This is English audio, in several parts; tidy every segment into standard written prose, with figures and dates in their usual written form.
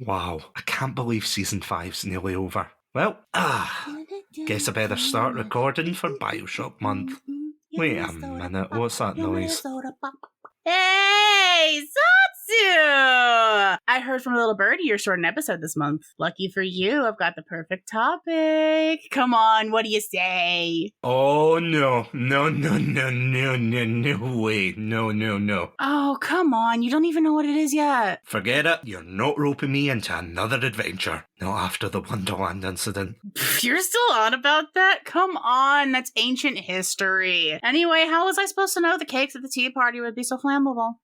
Wow, I can't believe season 5's nearly over. Well, guess I better start recording for Bioshock month. Wait a minute, what's that noise? Hey, Satsu! I heard from a little birdie you're short an episode this month. Lucky for you, I've got the perfect topic. Come on, what do you say? Oh no way, no. Oh, come on, you don't even know what it is yet. Forget it, you're not roping me into another adventure. Not after the Wonderland incident. You're still on about that? Come on, that's ancient history. Anyway, how was I supposed to know the cakes at the tea party would be so flammable?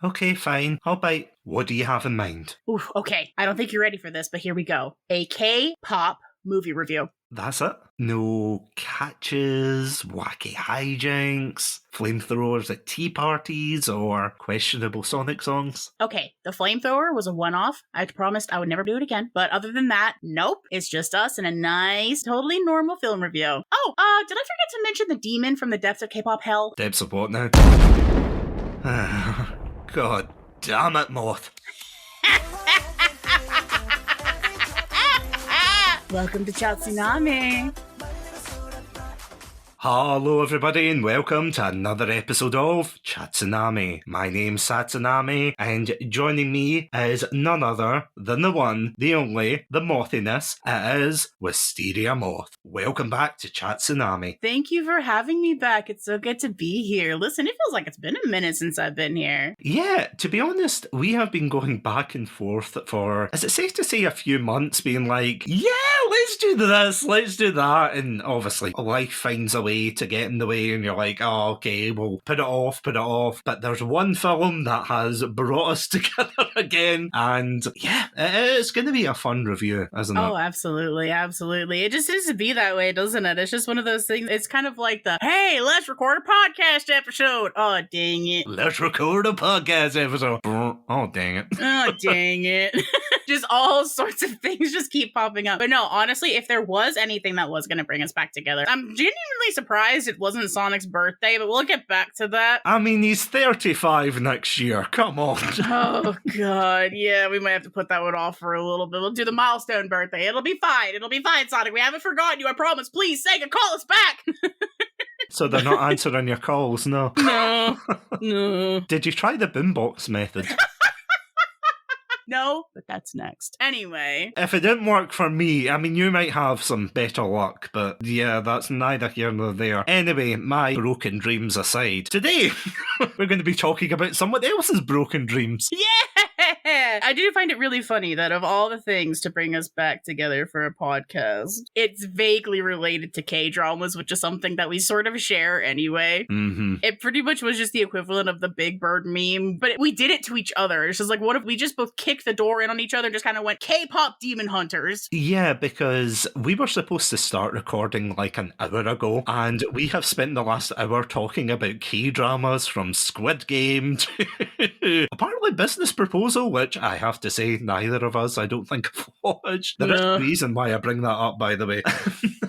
Okay, fine, I'll bite. What do you have in mind? Oof, okay, I don't think you're ready for this, but here we go. A K-pop movie review. That's it? No catches, wacky hijinks, flamethrowers at tea parties, or questionable Sonic songs? Okay, the flamethrower was a one-off. I promised I would never do it again. But other than that, nope. It's just us in a nice, totally normal film review. Oh, did I forget to mention the demon from the depths of K-pop hell? Depths of what now? God damn it, Moth. Welcome to Chatsunami. Hello everybody and welcome to another episode of Chatsunami. My name's Satsunami and joining me is none other than the one, the only, the mothiness. It is WysteriaMoth. Welcome back to Chatsunami. Thank you for having me back. It's so good to be here. Listen, it feels like it's been a minute since I've been here. Yeah, to be honest, we have been going back and forth for, is it safe to say, a few months, being like, yeah, let's do this, let's do that, and obviously life finds a way to get in the way and you're like, oh, okay, we'll put it off, but there's one film that has brought us together again, and yeah, it's going to be a fun review, isn't it? Oh, absolutely. It just seems to be that way, doesn't it? It's just one of those things. It's kind of like the, hey, let's record a podcast episode. Oh, dang it. Let's record a podcast episode. Oh, dang it. Oh, dang it. Just all sorts of things just keep popping up. But no, honestly, if there was anything that was going to bring us back together, I'm genuinely surprised it wasn't Sonic's birthday, but we'll get back to that. I mean, he's 35 next year. Come on. Oh, God. Yeah, we might have to put that one off for a little bit. We'll do the milestone birthday. It'll be fine, Sonic. We haven't forgotten you, I promise. Please, Sega, call us back. So they're not answering your calls, no? No. Did you try the boombox method? No, but that's next. Anyway. If it didn't work for me, I mean, you might have some better luck, but yeah, that's neither here nor there. Anyway, my broken dreams aside, today we're going to be talking about someone else's broken dreams. Yeah! I do find it really funny that of all the things to bring us back together for a podcast, it's vaguely related to K-dramas, which is something that we sort of share anyway. Mm-hmm. It pretty much was just the equivalent of the Big Bird meme, but we did it to each other. It's just like, what if we just both kicked the door in on each other and just kind of went KPop Demon Hunters? Yeah, because we were supposed to start recording like an hour ago, and we have spent the last hour talking about K-dramas from Squid Game to apparently Business Proposal, which I have to say, neither of us, I don't think, have watched. There is a reason why I bring that up, by the way.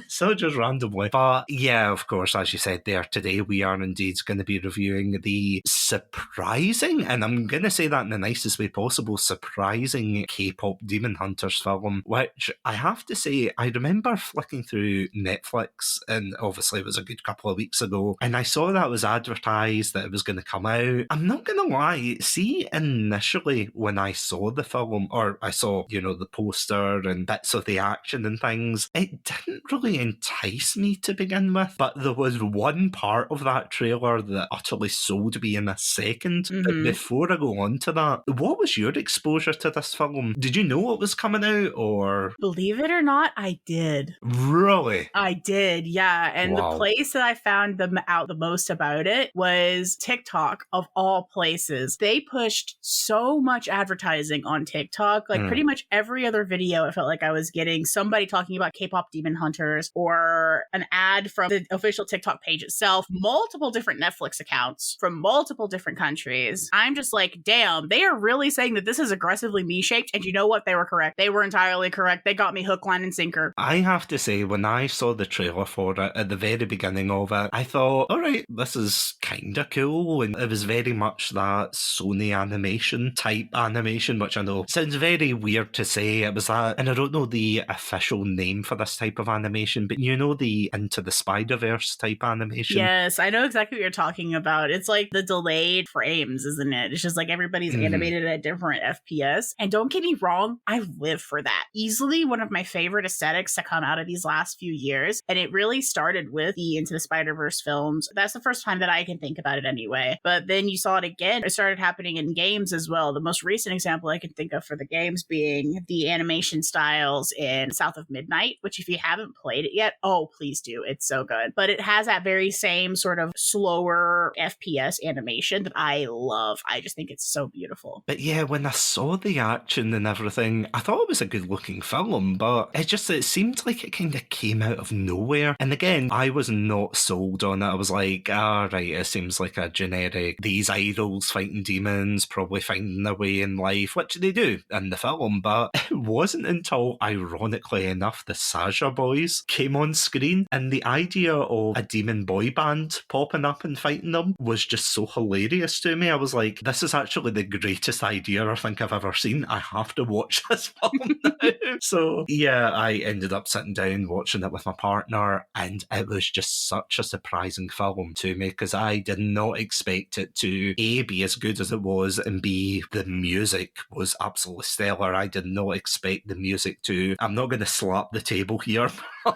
So just randomly. But yeah, of course, as you said there, today we are indeed going to be reviewing the surprising, and I'm going to say that in the nicest way possible, surprising K-pop Demon Hunters film, which I have to say, I remember flicking through Netflix, and obviously it was a good couple of weeks ago, and I saw that it was advertised that it was going to come out. I'm not going to lie, see, initially when I saw the film, or I saw, the poster and bits of the action and things, it didn't really entice me to begin with, but there was one part of that trailer that utterly sold me in a second. Mm-hmm. But before I go on to that, what was your exposure to this film? Did you know it was coming out, or? Believe it or not, I did. Really? I did, yeah. And Wow. The place that I found them out the most about it was TikTok, of all places. They pushed so much advertising on TikTok. Like pretty much every other video, I felt like I was getting somebody talking about K-pop Demon Hunters or an ad from the official TikTok page itself, multiple different Netflix accounts from multiple different countries. I'm just like, damn, they are really saying that this is aggressively me-shaped, and you know what? They were correct. They were entirely correct. They got me hook, line, and sinker. I have to say, when I saw the trailer for it at the very beginning of it, I thought, all right, this is kind of cool, and it was very much that Sony animation type animation, which I know sounds very weird to say. It was that, and I don't know the official name for this type of animation, but you know the Into the Spider-Verse type animation? Yes, I know exactly what you're talking about. It's like the delayed frames, isn't it? It's just like everybody's animated at different FPS. And don't get me wrong, I live for that. Easily one of my favorite aesthetics to come out of these last few years. And it really started with the Into the Spider-Verse films. That's the first time that I can think about it anyway. But then you saw it again. It started happening in games as well. The most recent example I can think of for the games being the animation styles in South of Midnight, which if you haven't played it yet, oh, please do. It's so good. But it has that very same sort of slower FPS animation that I love. I just think it's so beautiful. But yeah, when I saw the action and everything, I thought it was a good looking film, but it seemed like it kind of came out of nowhere. And again, I was not sold on it. I was like, right, it seems like a generic, these idols fighting demons, probably finding their way in life, which they do in the film. But it wasn't until, ironically enough, the Saga boys came on screen, and the idea of a demon boy band popping up and fighting them was just so hilarious to me. I was like, this is actually the greatest idea I think I've ever seen. I have to watch this film now. So yeah, I ended up sitting down watching it with my partner, and it was just such a surprising film to me because I did not expect it to A, be as good as it was, and B, the music was absolutely stellar. I did not expect the music to, I'm not going to slap the table here,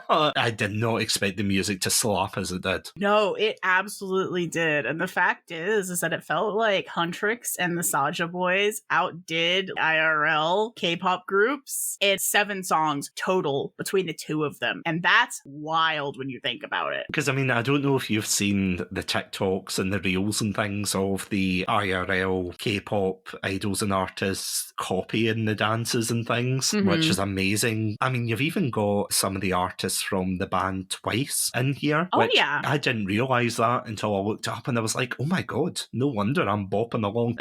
I did not expect the music to slap as it did. No, it absolutely did. And the fact is that it felt like Huntrix and the Saga boys outdid IRL K-pop groups. It's 7 songs total between the two of them. And that's wild when you think about it. Because, I mean, I don't know if you've seen the TikToks and the reels and things of the IRL K-pop idols and artists copying the dances and things, which is amazing. I mean, you've even got some of the artists from the band Twice in here. Oh, which yeah. I didn't realise that until I looked it up and I was like, oh my God, no wonder I'm bopping along.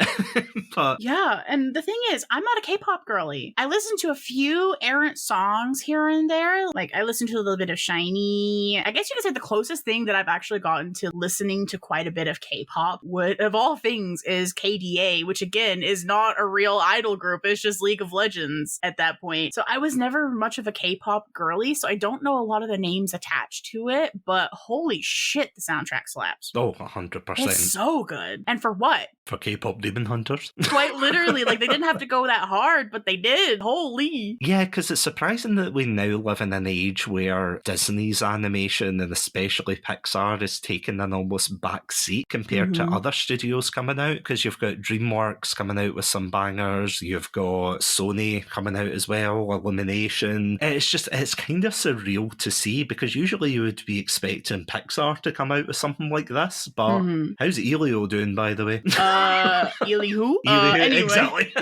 But yeah, and the thing is, I'm not a K-pop girly. I listen to a few errant songs here and there. Like, I listen to a little bit of SHINee. I guess you could say the closest thing that I've actually gotten to listening to quite a bit of K-pop, of all things, is KDA, which again is not a real idol group. It's just League of Legends at that point. So I was never much of a K-pop girly, so I don't know a lot of the names attached to it, but holy shit, the soundtrack slaps. Oh, 100%. It's so good. And for what? For K-pop Demon Hunters. Quite literally. Like, they didn't have to go that hard, but they did. Holy. Yeah, because it's surprising that we now live in an age where Disney's animation, and especially Pixar, is taking an almost back seat compared to other studios coming out, because you've got DreamWorks coming out with some bangers, you've got Sony coming out as well, Illumination. It's kind of surreal to see, because usually you would be expecting Pixar to come out with something like this, but how's Elio doing, by the way? Eli who? Anyway. Exactly.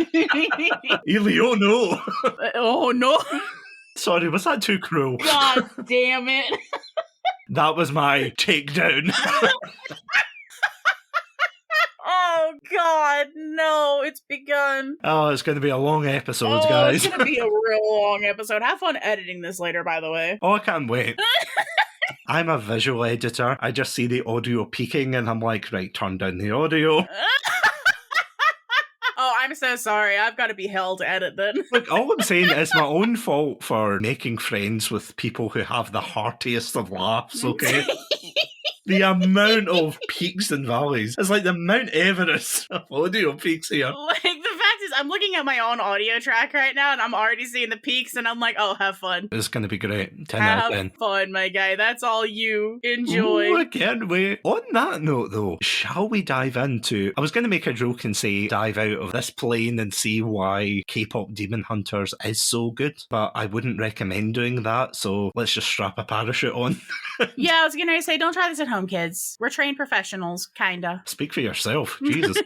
Elio, no. Oh, no. Sorry, was that too cruel? God damn it. That was my takedown. Oh, God, no, it's begun. Oh, it's going to be a long episode, Oh, guys. it's going to be a real long episode. Have fun editing this later, by the way. Oh, I can't wait. I'm a visual editor. I just see the audio peaking and I'm like, right, turn down the audio. Oh, I'm so sorry. I've got to be hell to edit then. Look, all I'm saying is my own fault for making friends with people who have the heartiest of laughs, okay? The amount of peaks and valleys. It's like the Mount Everest of audio peaks here. Like, the fact is, I'm looking at my own audio track right now, and I'm already seeing the peaks, and I'm like, oh, have fun. It's going to be great. 10 out of 10. Have fun, my guy. That's all you. Enjoy. Ooh, I can't wait. On that note, though, shall we dive into... I was going to make a joke and say dive out of this plane and see why K-pop Demon Hunters is so good, but I wouldn't recommend doing that, so let's just strap a parachute on. Yeah, I was going to say, don't try this at home, kids. We're trained professionals, kinda. Speak for yourself. Jesus.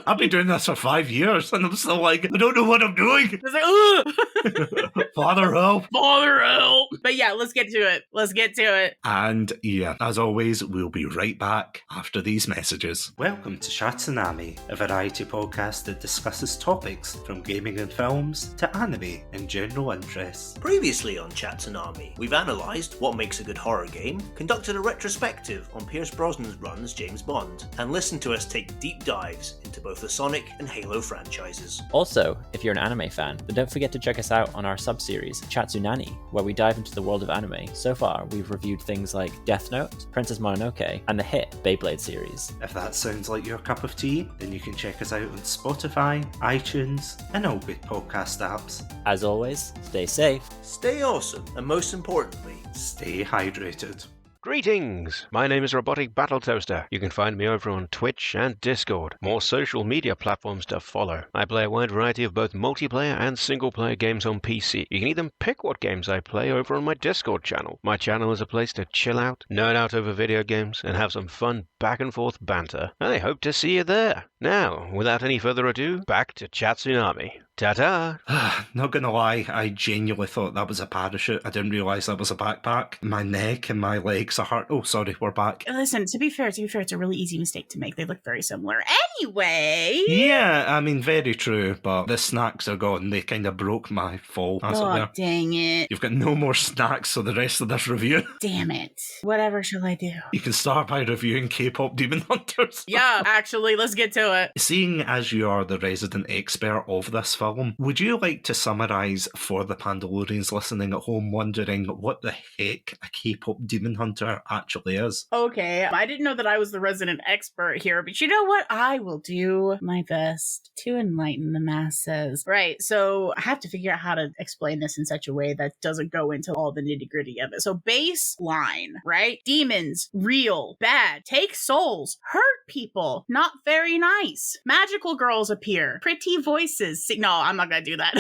I've been doing this for 5 years, and I'm still like, I don't know what I'm doing. It's like, ugh! Father help. Father help! But yeah, let's get to it. Let's get to it. And yeah, as always, we'll be right back after these messages. Welcome to Chatsunami, a variety podcast that discusses topics from gaming and films to anime and general interests. Previously on Chatsunami, we've analysed what makes a good horror game, conducted a retrospective on Pierce Brosnan's run as James Bond, and listened to us take deep dives into both the Sonic and Halo franchises. Also, if you're an anime fan, then don't forget to check us out on our sub-series, Chatsunami, where we dive into the world of anime. So far, we've reviewed things like Death Note, Princess Mononoke, and the hit Beyblade series. If that sounds like your cup of tea, then you can check us out on Spotify, iTunes, and all good podcast apps. As always, stay safe, Stay awesome, and most importantly, Stay hydrated. Greetings! My name is Robotic Battle Toaster. You can find me over on Twitch and Discord. More social media platforms to follow. I play a wide variety of both multiplayer and single-player games on PC. You can even pick what games I play over on my Discord channel. My channel is a place to chill out, nerd out over video games, and have some fun back-and-forth banter. I hope to see you there. Now, without any further ado, back to Chatsunami. Ta-ta! Not gonna lie, I genuinely thought that was a parachute. I didn't realise that was a backpack. My neck and my legs are hurt. Oh, sorry, we're back. Listen, to be fair, it's a really easy mistake to make. They look very similar. Anyway! Yeah, I mean, very true, but the snacks are gone. They kind of broke my fall. That's it Oh, there. dang it. You've got no more snacks for the rest of this review. Damn it. Whatever shall I do? You can start by reviewing K-Pop Demon Hunters. Yeah, actually, let's get to it. Seeing as you are the resident expert of this film, would you like to summarise for the Pandalorians listening at home wondering what the heck a K-Pop Demon Hunter actually is? Okay, I didn't know that I was the resident expert here, but you know what? I will do my best to enlighten the masses. Right, so I have to figure out how to explain this in such a way that doesn't go into all the nitty-gritty of it. So baseline, right? Demons, real, bad, take souls, hurt people, not very nice. Magical girls appear, pretty voices. No, I'm not gonna do that.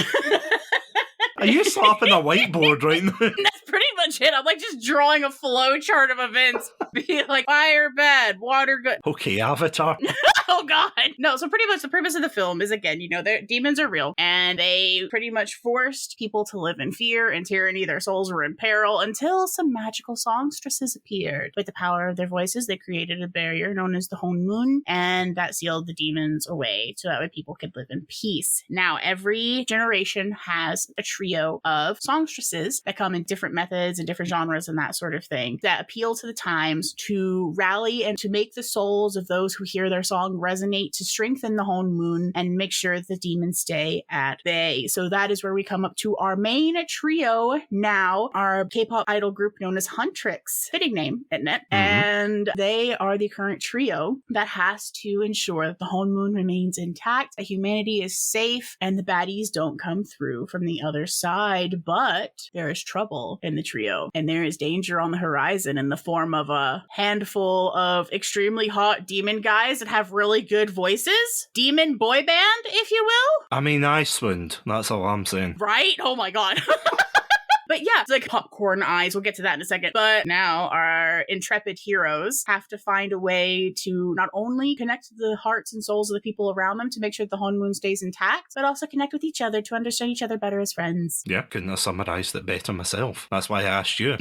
Are you slapping a whiteboard right now? That's pretty much it. I'm like just drawing a flow chart of events. Being like fire bad, water good. Okay, Avatar. Oh god. No, so pretty much the premise of the film is, again, you know, demons are real, and they pretty much forced people to live in fear and tyranny. Their souls were in peril until some magical songstresses appeared. With the power of their voices, they created a barrier known as the Hone Moon, and that sealed the demons away so that way people could live in peace. Now, every generation has a trio of songstresses that come in different methods and different genres and that sort of thing that appeal to the times to rally and to make the souls of those who hear their song resonate, to strengthen the Hone Moon and make sure the demons stay at bay. So that is where we come up to our main trio now, our K-pop idol group known as Huntrix. Fitting name, isn't it? Mm-hmm. And they are the current trio that has to ensure that the Hone Moon remains intact, that humanity is safe, and the baddies don't come through from the other side. But there is trouble in the trio, and there is danger on the horizon in the form of a handful of extremely hot demon guys that have really good voices. Demon boy band, if you will. I mean, Iceland. That's all I'm saying. Right? Oh my god. But yeah, it's like popcorn eyes. We'll get to that in a second. But now our intrepid heroes have to find a way to not only connect the hearts and souls of the people around them to make sure that the Hone Moon stays intact, but also connect with each other to understand each other better as friends. Yeah, couldn't have summarised it better myself. That's why I asked you.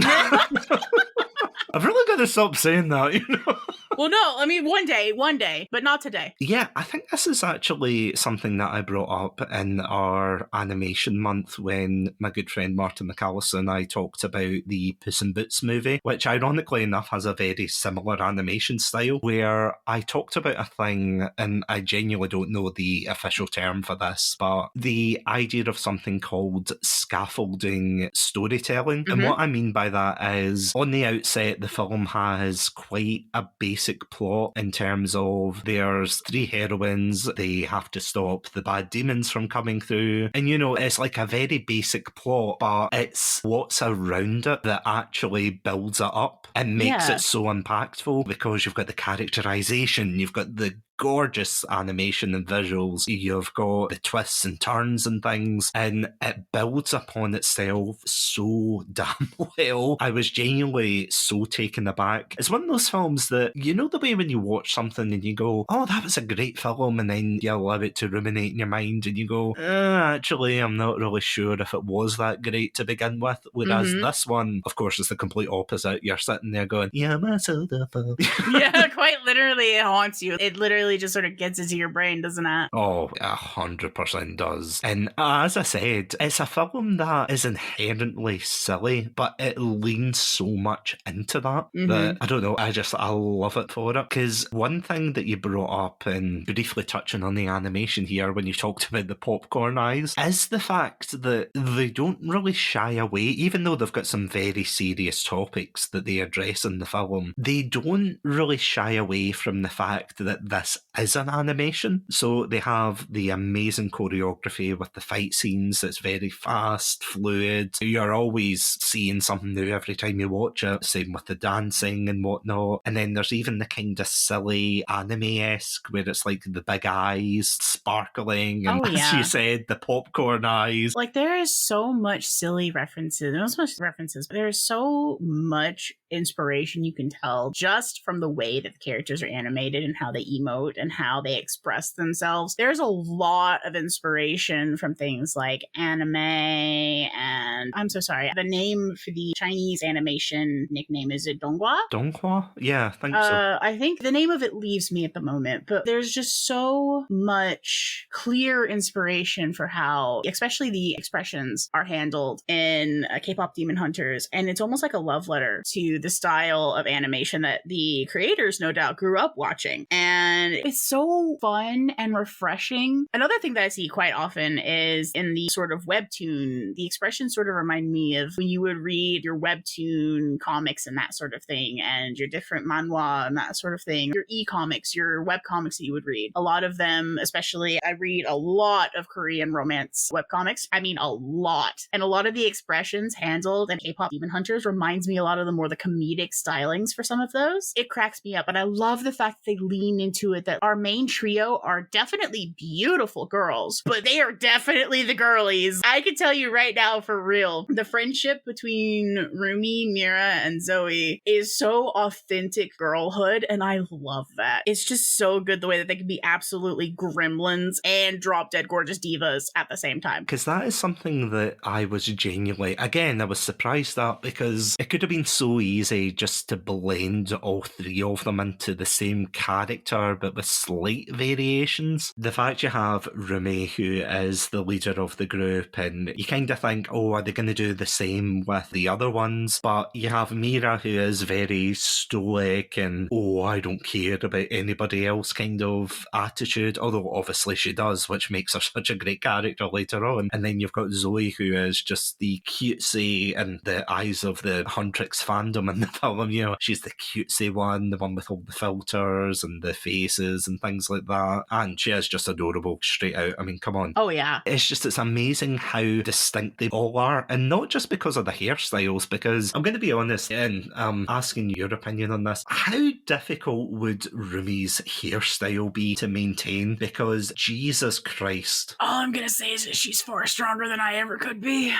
I've really got to stop saying that, you know? Well, no, I mean, one day, but not today. Yeah, I think this is actually something that I brought up in our animation month when my good friend Martin McAllister and I talked about the Puss in Boots movie, which ironically enough has a very similar animation style, where I talked about a thing, and I genuinely don't know the official term for this, but the idea of something called scaffolding storytelling. Mm-hmm. And what I mean by that is, on the outset, the film has quite a basic plot in terms of there's three heroines, they have to stop the bad demons from coming through, and you know, it's like a very basic plot, but it's what's around it that actually builds it up and makes it so impactful, because you've got the characterization, you've got the gorgeous animation and visuals. You've got the twists and turns and things, and it builds upon itself so damn well. I was genuinely so taken aback. It's one of those films that, you know the way when you watch something and you go, oh, that was a great film, and then you allow it to ruminate in your mind and you go, actually, I'm not really sure if it was that great to begin with. Whereas this one, of course, is the complete opposite. You're sitting there going, yeah, Yeah, quite literally it haunts you. It literally just sort of gets into your brain, doesn't it? Oh, 100% does. And as I said, it's a film that is inherently silly, but it leans so much into that that, I don't know, I love it for it. Because one thing that you brought up, and briefly touching on the animation here when you talked about the popcorn eyes, is the fact that they don't really shy away, even though they've got some very serious topics that they address in the film, they don't really shy away from the fact that this is an animation. So they have the amazing choreography with the fight scenes. It's very fast, fluid. You're always seeing something new every time you watch it. Same with the dancing and whatnot. And then there's even the kind of silly anime-esque where it's like the big eyes sparkling, and as you said, the popcorn eyes. Like, there is so much silly references. Not so much references, but there's so much inspiration you can tell just from the way that the characters are animated and how they emote and how they express themselves. There's a lot of inspiration from things like anime, and I'm so sorry, the name for the Chinese animation nickname, is it Donghua? Donghua? Yeah, I think so. I think the name of it leaves me at the moment, but there's just so much clear inspiration for how, especially the expressions, are handled in K-Pop Demon Hunters, and it's almost like a love letter to the style of animation that the creators no doubt grew up watching, and it's so fun and refreshing. Another thing that I see quite often is in the sort of webtoon, the expressions sort of remind me of when you would read your webtoon comics and that sort of thing, and your different manhwa and that sort of thing, your e-comics, your web comics that you would read. A lot of them, especially, I read a lot of Korean romance webcomics. I mean, a lot. And a lot of the expressions handled in K-Pop Demon Hunters reminds me a lot of the more the comedic stylings for some of those. It cracks me up, and I love the fact that they lean into it, that our main trio are definitely beautiful girls, but they are definitely the girlies. I can tell you right now, for real, the friendship between Rumi, Mira, and Zoe is so authentic girlhood, and I love that. It's just so good the way that they can be absolutely gremlins and drop dead gorgeous divas at the same time. Because that is something that I was genuinely, again, I was surprised at, because it could have been so easy just to blend all three of them into the same character, but with slight variations. The fact you have Rumi, who is the leader of the group, and you kind of think, oh, are they going to do the same with the other ones? But you have Mira, who is very stoic and, oh, I don't care about anybody else kind of attitude, although obviously she does, which makes her such a great character later on. And then you've got Zoe, who is just the cutesy in the eyes of the Huntrix fandom in the film. You know, she's the cutesy one, the one with all the filters and the faces and things like that. And she is just adorable straight out. I mean, come on. Oh, yeah. It's amazing how distinct they all are. And not just because of the hairstyles, because I'm going to be honest, and I'm asking your opinion on this. How difficult would Rumi's hairstyle be to maintain? Because Jesus Christ. All I'm going to say is that she's far stronger than I ever could be.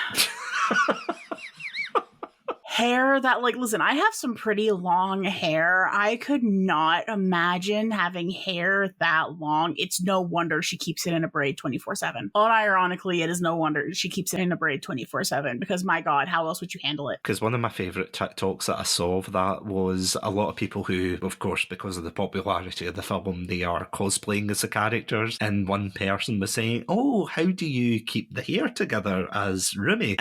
Hair that, like, listen, I have some pretty long hair. I could not imagine having hair that long. It's no wonder she keeps it in a braid 24/7. Unironically, it is no wonder she keeps it in a braid 24/7, because my God, how else would you handle it? Because one of my favourite TikToks that I saw of that was a lot of people who, of course, because of the popularity of the film, they are cosplaying as the characters. And one person was saying, oh, how do you keep the hair together as Rumi?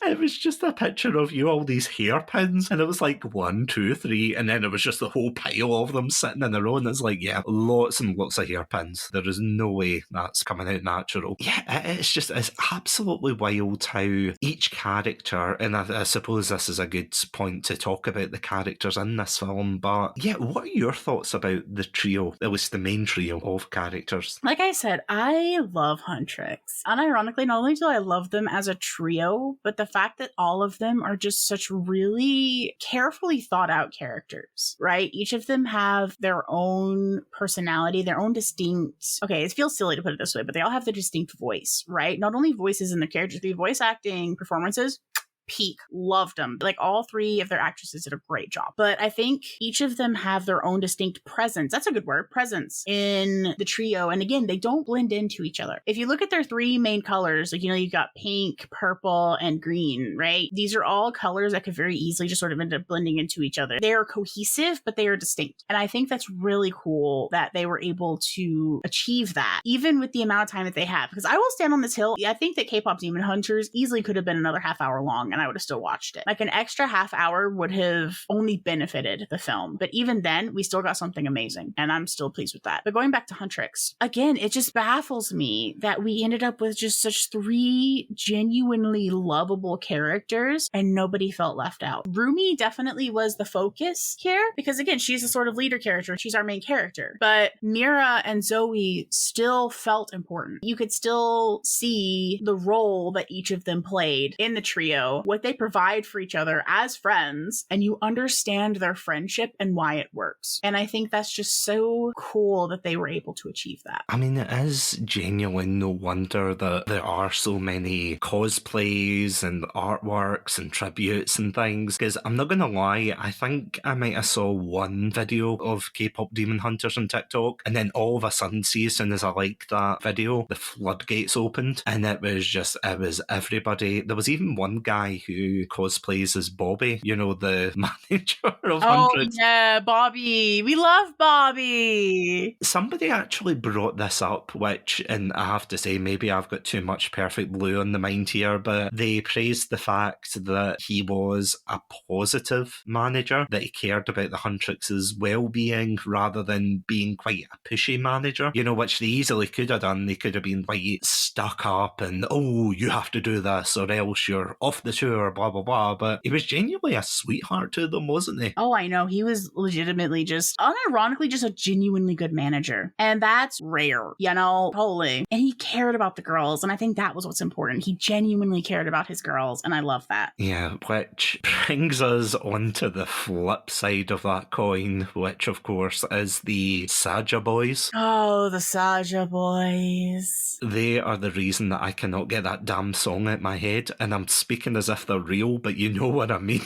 It was just a picture of you, all these hairpins, and it was like 1, 2, 3, and then it was just the whole pile of them sitting in a row, and it's like, yeah, lots and lots of hairpins. There is no way that's coming out natural. Yeah, it's absolutely wild how each character, and I suppose this is a good point to talk about the characters in this film, but yeah, what are your thoughts about the trio, at least the main trio of characters? Like I said, I love Huntrix. Unironically, not only do I love them as a trio, but the fact that all of them are just such really carefully thought out characters, right? Each of them have their own personality, their own distinct, okay, it feels silly to put it this way, but they all have their distinct voice, right? Not only voices in the characters, the voice acting performances, peak. Loved them. Like all three of their actresses did a great job. But I think each of them have their own distinct presence. That's a good word. Presence in the trio. And again, they don't blend into each other. If you look at their three main colors, like, you've got pink, purple, and green, right? These are all colors that could very easily just sort of end up blending into each other. They are cohesive, but they are distinct. And I think that's really cool that they were able to achieve that, even with the amount of time that they have. Because I will stand on this hill. I think that K-Pop Demon Hunters easily could have been another half hour long, and I would have still watched it. Like an extra half hour would have only benefited the film. But even then, we still got something amazing. And I'm still pleased with that. But going back to Huntrix, again, it just baffles me that we ended up with just such three genuinely lovable characters and nobody felt left out. Rumi definitely was the focus here because, again, she's a sort of leader character. She's our main character. But Mira and Zoe still felt important. You could still see the role that each of them played in the trio, what they provide for each other as friends, and you understand their friendship and why it works. And I think that's just so cool that they were able to achieve that. I mean, it is genuine no wonder that there are so many cosplays and artworks and tributes and things, because I'm not gonna lie, I think I might have saw one video of K-Pop Demon Hunters on TikTok, and then all of a sudden, see, as soon as I liked that video, the floodgates opened, and it was everybody. There was even one guy who cosplays as Bobby, the manager of Hundreds. Oh yeah, Bobby. We love Bobby. Somebody actually brought this up, which, and I have to say, maybe I've got too much Perfect Blue on the mind here, but they praised the fact that he was a positive manager, that he cared about the Huntrix's well-being rather than being quite a pushy manager, which they easily could have done. They could have been quite stuck up and, oh, you have to do this or else you're off the tour, blah, blah, blah. But he was genuinely a sweetheart to them, wasn't he? Oh, I know. He was legitimately just, unironically, just a genuinely good manager. And that's rare, holy. And he cared about the girls. And I think that was what's important. He genuinely cared about his girls. And I love that. Yeah, which brings us onto the flip side of that coin, which, of course, is the Saga boys. Oh, the Saga boys. They are the reason that I cannot get that damn song out my head. And I'm speaking as if they're real, but you know what I mean.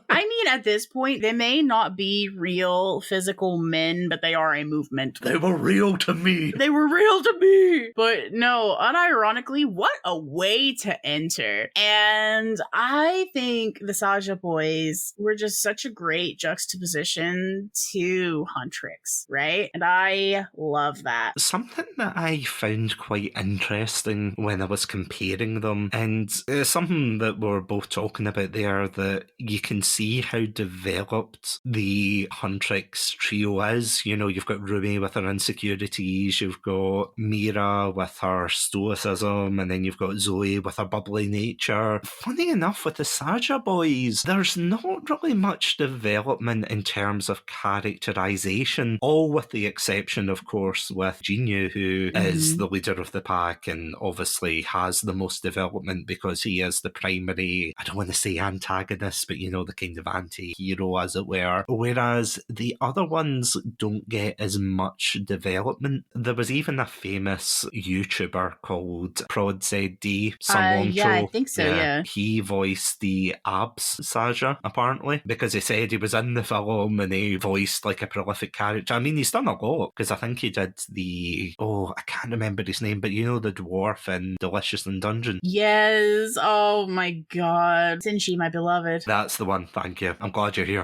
I mean, at this point, they may not be real physical men, but they are a movement. They were real to me. They were real to me. But no, unironically, what a way to enter. And I think the Saga boys were just such a great juxtaposition to Huntrix, right? And I love that. Something that I found quite interesting when I was comparing them, and something that we're both talking about there, that you can see how developed the Huntrix trio is. You've got Rumi with her insecurities, you've got Mira with her stoicism, and then you've got Zoe with her bubbly nature. Funny enough, with the Saga boys, there's not really much development in terms of characterization, all with the exception, of course, with Jinyu, who is the leader of the pack and obviously has the most development because he is the primary, I don't want to say antagonist, but the kind of anti-hero, as it were. Whereas the other ones don't get as much development. There was even a famous YouTuber called ProdZD, I think so, yeah. He voiced the Abs Saga, apparently, because he said he was in the film and he voiced like a prolific character. I mean, he's done a lot, because I think he did I can't remember his name, but the dwarf in Delicious in Dungeon. Yes, oh my god. Sinshi, my beloved. That's the one, thank you. I'm glad you're here.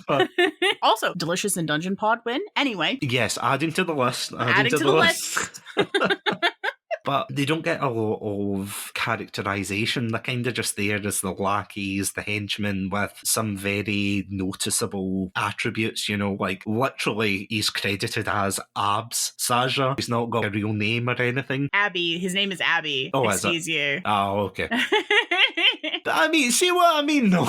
But, also, Delicious in Dungeon Pod win. Anyway. Yes, adding to the list. Adding to the list. But they don't get a lot of characterization. They're kind of just there as the lackeys, the henchmen, with some very noticeable attributes, like literally he's credited as Abs Saga. He's not got a real name or anything. Abby. His name is Abby. Oh, excuse you. Oh, okay. I mean, see what I mean, though?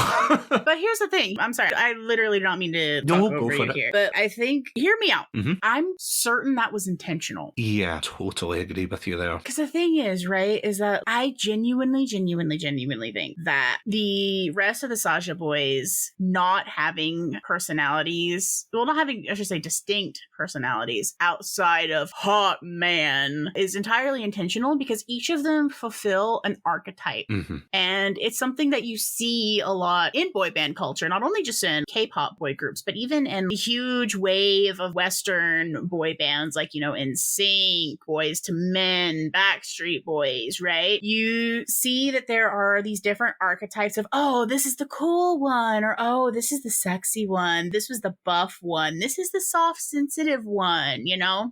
But here's the thing. I'm sorry. I literally don't mean to No, talk go over for you it. here. But I think, hear me out. Mhm. I'm certain that was intentional. Yeah, totally agree with you there. Because the thing is, right, is that I genuinely think that the rest of the Sasha boys not having personalities, well, not having, I should say, distinct personalities outside of hot man is entirely intentional because each of them fulfill an archetype. Mm-hmm. And it's something that you see a lot in boy band culture, not only just in K-pop boy groups, but even in the huge wave of Western boy bands like, NSYNC, Boys to Men, Backstreet Boys, right? You see that there are these different archetypes of, oh, this is the cool one, or oh, this is the sexy one, this was the buff one, this is the soft, sensitive one,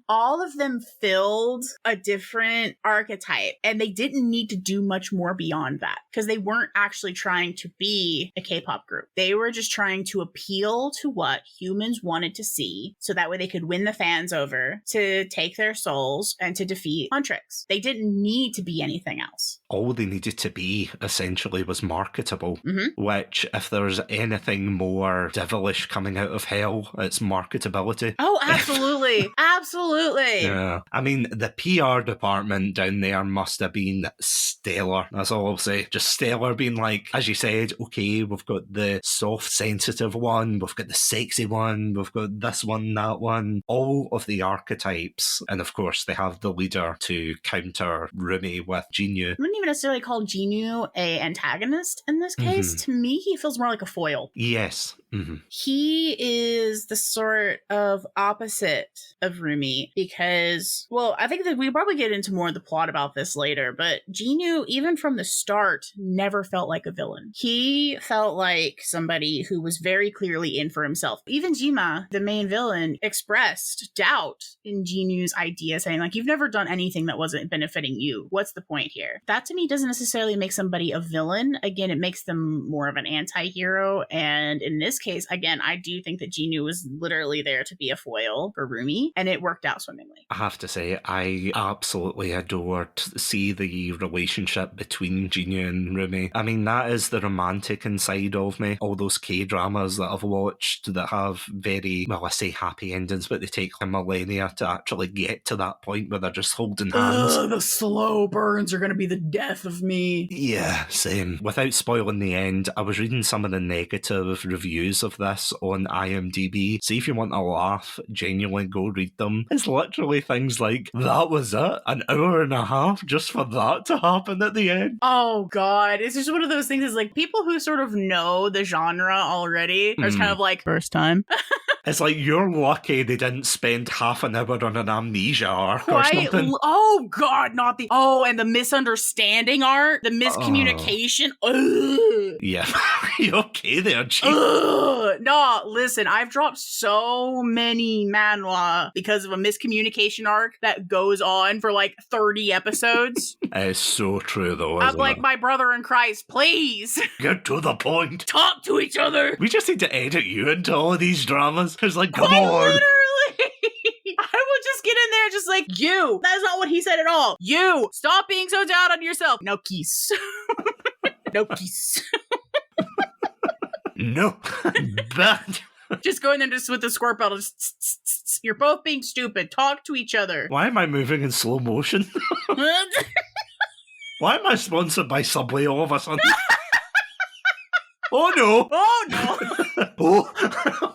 All of them filled a different archetype, and they didn't need to do much more beyond that because they weren't actually trying to be a K-pop group. They were just trying to appeal to what humans wanted to see so that way they could win the fans over, to take their souls, and to defeat Huntrix. They didn't need to be anything else. All they needed to be, essentially, was marketable. Mm-hmm. Which, if there's anything more devilish coming out of hell, it's marketability. Oh, absolutely. Absolutely. Yeah. I mean, the PR department down there must have been stellar. That's all I'll say. Just stellar, being like, as you said, okay, we've got the soft, sensitive one, we've got the sexy one, we've got this one, that one, all of the archetypes. And of course, they have the leader to counter Rumi with Jinyu. I wouldn't even necessarily call Jinyu a antagonist in this case. Mm-hmm. To me, he feels more like a foil. Yes. Mm-hmm. He is the sort of opposite of Rumi because, well, I think that we probably get into more of the plot about this later, but Jinyu, even from the start, never felt like a villain. He felt like somebody who was very clearly in for himself. Even Jima, the main villain, expressed doubt in Jinyu's idea, saying, like, you've never done anything that wasn't benefiting you. What's the point here? That, to me, doesn't necessarily make somebody a villain. Again, it makes them more of an anti-hero, and in this case, again, I do think that Jinyu was literally there to be a foil for Rumi, and it worked out swimmingly. I have to say, I absolutely adored to see the relationship between Jinyu and Rumi. I mean, that is the romantic inside of me. All those K-dramas that I've watched that have very, well, I say happy endings, but they take a millennia to actually get to that point where they're just holding hands. The slow burns are going to be the death of me. Yeah, same. Without spoiling the end, I was reading some of the negative reviews of this on IMDb. See if you want to laugh, genuinely go read them. It's literally things like, that was it? An hour and a half just for that to happen at the end? Oh, God. It's just one of those things. It's like people who sort of know the genre already are just kind of like, first time. It's like, you're lucky they didn't spend half an hour on an amnesia arc or something. Oh, God, not the... Oh, and the misunderstanding art, the miscommunication. Ugh. Yeah. You okay there, Chief? No, listen, I've dropped so many manhwa because of a miscommunication arc that goes on for like 30 episodes. It's so true, though, I'm isn't like, it? my brother in Christ, please. Get to the point. Talk to each other. We just need to edit you into all of these dramas. It's like, come Quite on. literally. I will just get in there just like, you. That's not what he said at all. You. Stop being so down on yourself. No kiss. No kiss. No. Bad. Just go in there just with the squirt bottle. You're both being stupid. Talk to each other. Why am I moving in slow motion? Why am I sponsored by Subway all of a sudden? Oh no! Oh no! Oh!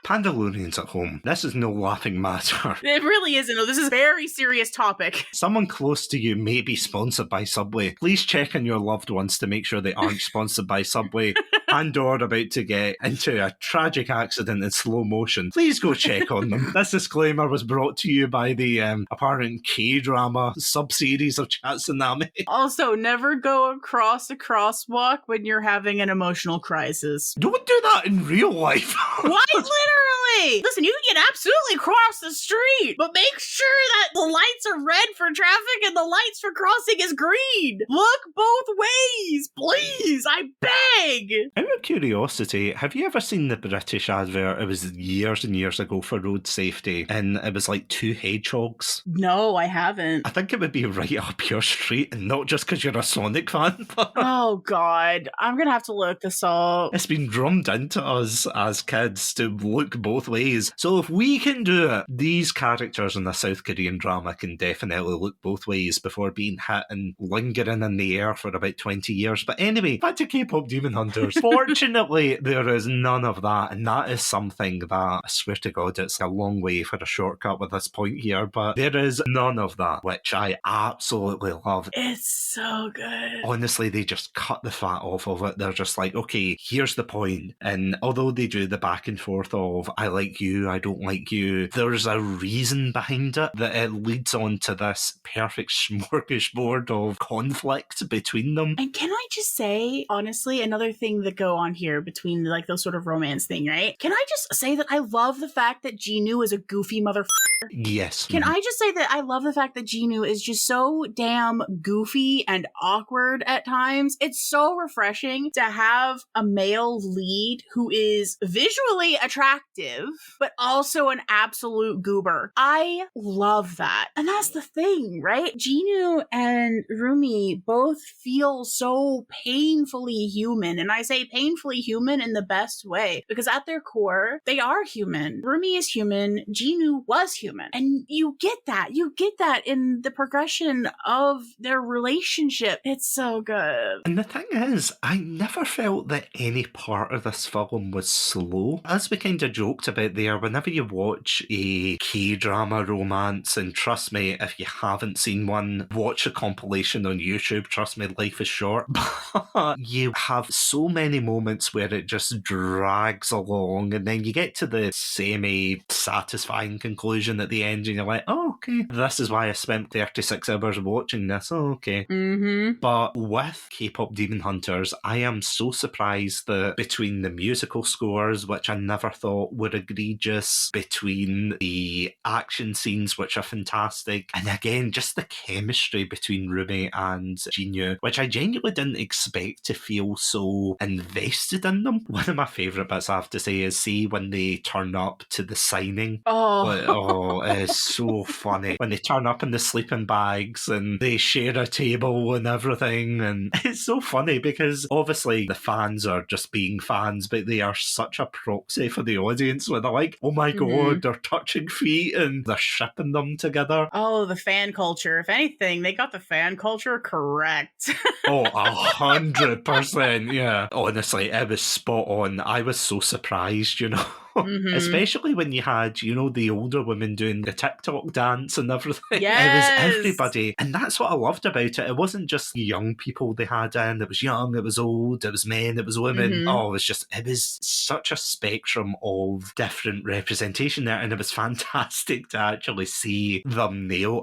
Pandalorians at home. This is no laughing matter. It really isn't. This is a very serious topic. Someone close to you may be sponsored by Subway. Please check on your loved ones to make sure they aren't sponsored by Subway and or about to get into a tragic accident in slow motion. Please go check on them. This disclaimer was brought to you by the apparent K-drama sub-series of Chatsunami. Also, never go across a crosswalk when you're having an emotional crisis. Don't do that in real life. What? Literally! Listen, you can get absolutely across the street, but make sure that the lights are red for traffic and the lights for crossing is green. Look both ways, please. I beg. How of curiosity, have you ever seen the British advert? It was years and years ago for road safety, and it was like two hedgehogs. No, I haven't. I think it would be right up your street, and not just because you're a Sonic fan. Oh, God. I'm going to have to look this up. It's been drummed into us as kids to look both ways. So if we can do it, these characters in a South Korean drama can definitely look both ways before being hit and lingering in the air for about 20 years. But anyway, back to K-Pop Demon Hunters. Fortunately, there is none of that, and that is something that, I swear to God, it's a long way for a shortcut with this point here, but there is none of that, which I absolutely love. It's so good. Honestly, they just cut the fat off of it. They're just like, okay, here's the point. And although they do the back and forth of, I like you, I don't like you, there's a reason behind it that it leads on to this perfect smorgasbord of conflict between them. And can I just say, honestly, another thing that go on here between like those sort of romance thing, right? Can I just say that I love the fact that Jinu is a goofy motherfucker? Yes. Can I just say that I love the fact that Jinu is just so damn goofy and awkward at times? It's so refreshing to have a male lead who is visually attractive, but also an absolute goober. I love that. And that's the thing, right? Jinu and Rumi both feel so painfully human. And I say painfully human in the best way, because at their core, they are human. Rumi is human. Jinu was human. And you get that. You get that in the progression of their relationship. It's so good. And the thing is, I never felt that any part of this film was slow. As we kind of joked about there, whenever you watch a K-drama romance, and trust me, if you haven't seen one, watch a compilation on YouTube. Trust me, life is short. But you have so many moments where it just drags along, and then you get to the semi-satisfying conclusion at the end, and you're like, oh, okay, this is why I spent 36 hours watching this. Oh, okay. Mm-hmm. But with K-Pop Demon Hunters, I am so surprised that between the musical scores, which I never thought were egregious, between the action scenes, which are fantastic, and again, just the chemistry between Rumi and Jinu, which I genuinely didn't expect to feel so invested in them. One of my favourite bits, I have to say, is see when they turn up to the signing. Oh, It's so funny when they turn up in the sleeping bags and they share a table and everything, and it's so funny because obviously the fans are just being fans, but they are such a proxy for the audience where they're like, oh my god, they're touching feet and they're shipping them together. Oh, the fan culture. If anything, they got the fan culture correct. Oh, 100%, yeah. Honestly, it was spot on. I was so surprised, you know. Mm-hmm. Especially when you had, you know, the older women doing the TikTok dance and everything. Yes. It was everybody. And that's what I loved about it. It wasn't just young people they had in. It was young, it was old, it was men, it was women. Mm-hmm. Oh, it was such a spectrum of different representation there. And it was fantastic to actually see them nail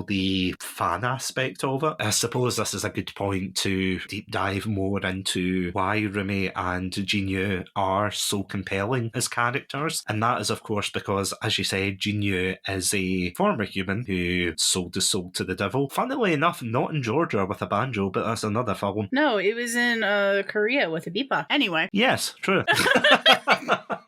the fan aspect of it. I suppose this is a good point to deep dive more into why Rumi and Jinu are so compelling as characters, and that is of course because, as you said, Jinu is a former human who sold his soul to the devil. Funnily enough, not in Georgia with a banjo, but that's another film. No, it was in Korea with a bipa. Anyway. Yes, true.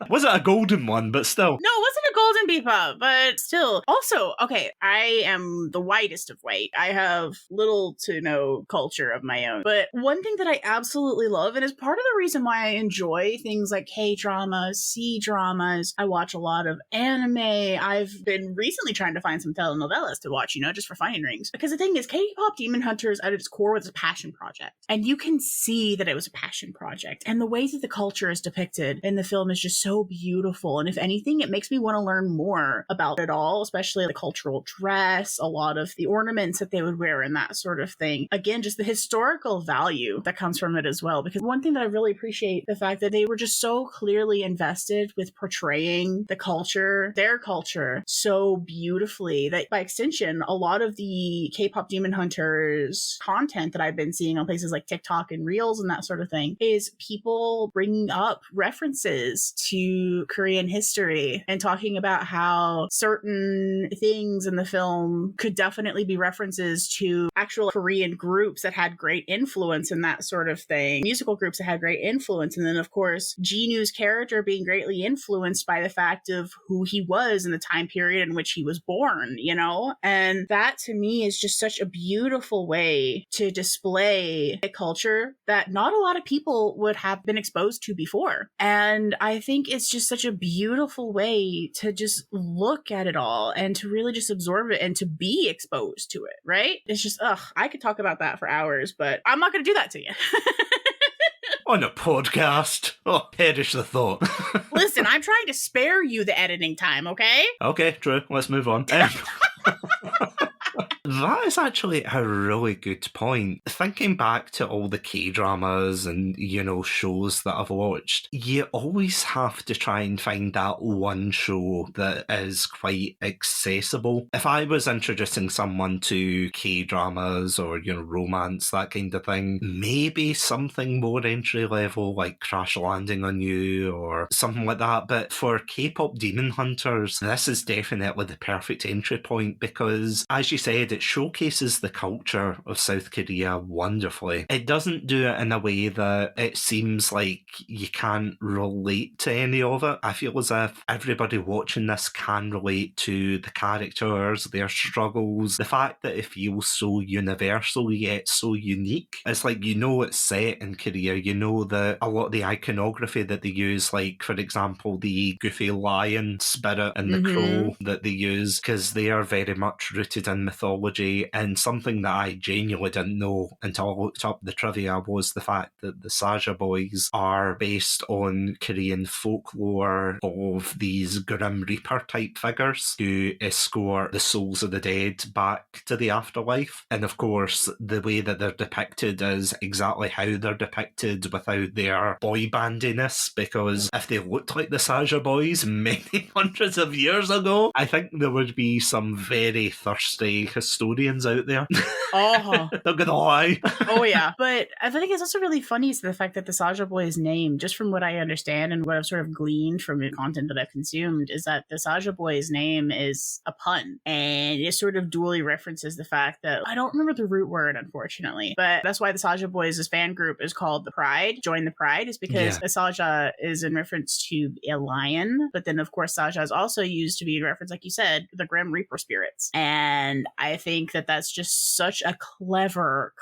Was it a golden one, but still? No, it wasn't a golden bipa, but still. Also, okay, I am the whitest of white. I have little to no culture of my own. But one thing that I absolutely love, and is part of the reason why I enjoy things like K-dramas, C-dramas, I watch a lot of anime. I've been recently trying to find some telenovelas to watch, just for finding rings. Because the thing is, K-Pop Demon Hunters at its core was a passion project. And you can see that it was a passion project. And the way that the culture is depicted in the film is just so beautiful. And if anything, it makes me want to learn more about it all, especially the cultural dress, a lot of the ornaments that they would wear and that sort of thing. Again, just the historical value that comes from it as well. Because one thing that I really appreciate, the fact that they were just so clearly invested with portraying the culture, their culture, so beautifully that by extension, a lot of the K-Pop Demon Hunters content that I've been seeing on places like TikTok and Reels and that sort of thing is people bringing up references to Korean history and talking talking about how certain things in the film could definitely be references to actual Korean groups that had great influence in that sort of thing, musical groups that had great influence. And then, of course, Jinu's character being greatly influenced by the fact of who he was in the time period in which he was born, you know? And that to me is just such a beautiful way to display a culture that not a lot of people would have been exposed to before. And I think it's just such a beautiful way to just look at it all and to really just absorb it and to be exposed to it, right? It's just, I could talk about that for hours, but I'm not going to do that to you. On a podcast. Oh, perish the thought. Listen, I'm trying to spare you the editing time, okay? Okay, true. Let's move on. That is actually a really good point. Thinking back to all the K-dramas and, you know, shows that I've watched, you always have to try and find that one show that is quite accessible. If I was introducing someone to K-dramas or, you know, romance, that kind of thing, maybe something more entry level like Crash Landing on You or something like that. But for K-Pop Demon Hunters, this is definitely the perfect entry point because, as you said, it showcases the culture of South Korea wonderfully. It doesn't do it in a way that it seems like you can't relate to any of it. I feel as if everybody watching this can relate to the characters, their struggles, the fact that it feels so universal yet so unique. It's like, you know, it's set in Korea. You know that a lot of the iconography that they use, like, for example, the goofy lion spirit and the crow that they use, because they are very much rooted in mythology. And something that I genuinely didn't know until I looked up the trivia was the fact that the Saga boys are based on Korean folklore of these Grim Reaper type figures who escort the souls of the dead back to the afterlife. And of course, the way that they're depicted is exactly how they're depicted without their boy bandiness, because if they looked like the Saga boys many hundreds of years ago, I think there would be some very thirsty historians out there. Oh. Not gonna lie. Oh yeah. But I think it's also really funny is the fact that the Saga boy's name, just from what I understand and what I've sort of gleaned from the content that I've consumed, is that the Saga boy's name is a pun. And it sort of dually references the fact that I don't remember the root word, unfortunately. But that's why the Saga boys' fan group is called the Pride. Join the Pride is because the Saga is in reference to a lion. But then of course Saga is also used to be in reference, like you said, the Grim Reaper spirits. And I think that that's just such a clever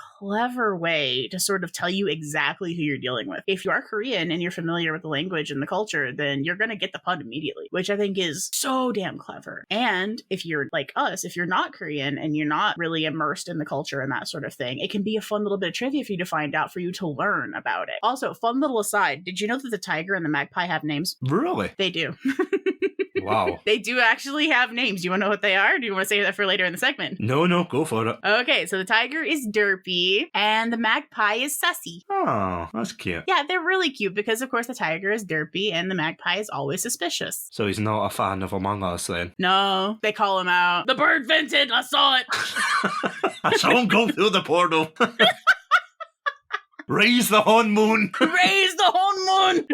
way to sort of tell you exactly who you're dealing with. If you are Korean and you're familiar with the language and the culture, then you're going to get the pun immediately, which I think is so damn clever. And if you're like us, if you're not Korean and you're not really immersed in the culture and that sort of thing, it can be a fun little bit of trivia for you to find out, for you to learn about it. Also, fun little aside, did you know that the tiger and the magpie have names? Really? They do. Wow. They do actually have names. Do you want to know what they are? Or do you want to save that for later in the segment? No, go for it. Okay, so the tiger is Derpy and the magpie is Sussy. Oh, that's cute. Yeah, they're really cute because, of course, the tiger is Derpy and the magpie is always suspicious. So he's not a fan of Among Us then? No, they call him out. The bird vented! I saw it! I saw him go through the portal. Raise the horn moon. Raise the horn moon.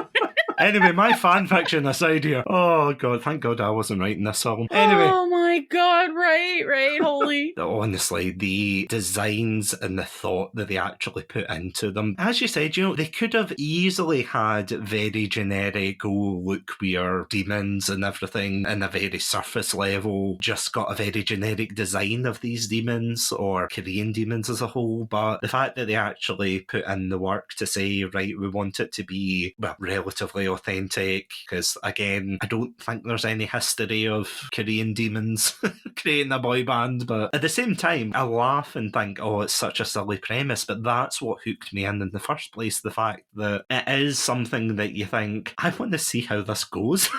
Anyway, my fan fiction aside here. Oh god, thank god I wasn't writing this song. Anyway. Oh my god, right, holy. Honestly, the designs and the thought that they actually put into them. As you said, you know, they could have easily had very generic, oh look, we are demons and everything in a very surface level, just got a very generic design of these demons or Korean demons as a whole, but the fact that they actually put in the work to say, right, we want it to be, well, relatively authentic, because again, I don't think there's any history of Korean demons creating a boy band, but at the same time, I laugh and think, oh, it's such a silly premise, but that's what hooked me in the first place, the fact that it is something that you think, I want to see how this goes.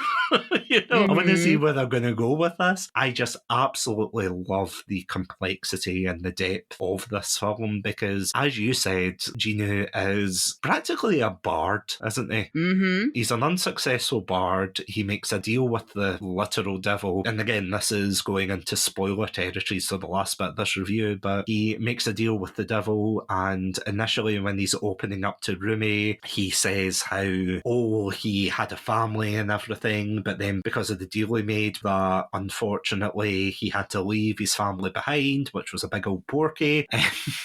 You know, I want to see where they're going to go with this. I just absolutely love the complexity and the depth of this film because, as you said, Jinu is practically a bard, isn't he? Mm-hmm. He's an unsuccessful bard. He makes a deal with the literal devil. And again, this is going into into spoiler territory, so the last bit of this review, but he makes a deal with the devil, and initially when he's opening up to Rumi, he says how, he had a family and everything, but then because of the deal he made, that unfortunately he had to leave his family behind, which was a big old porky, and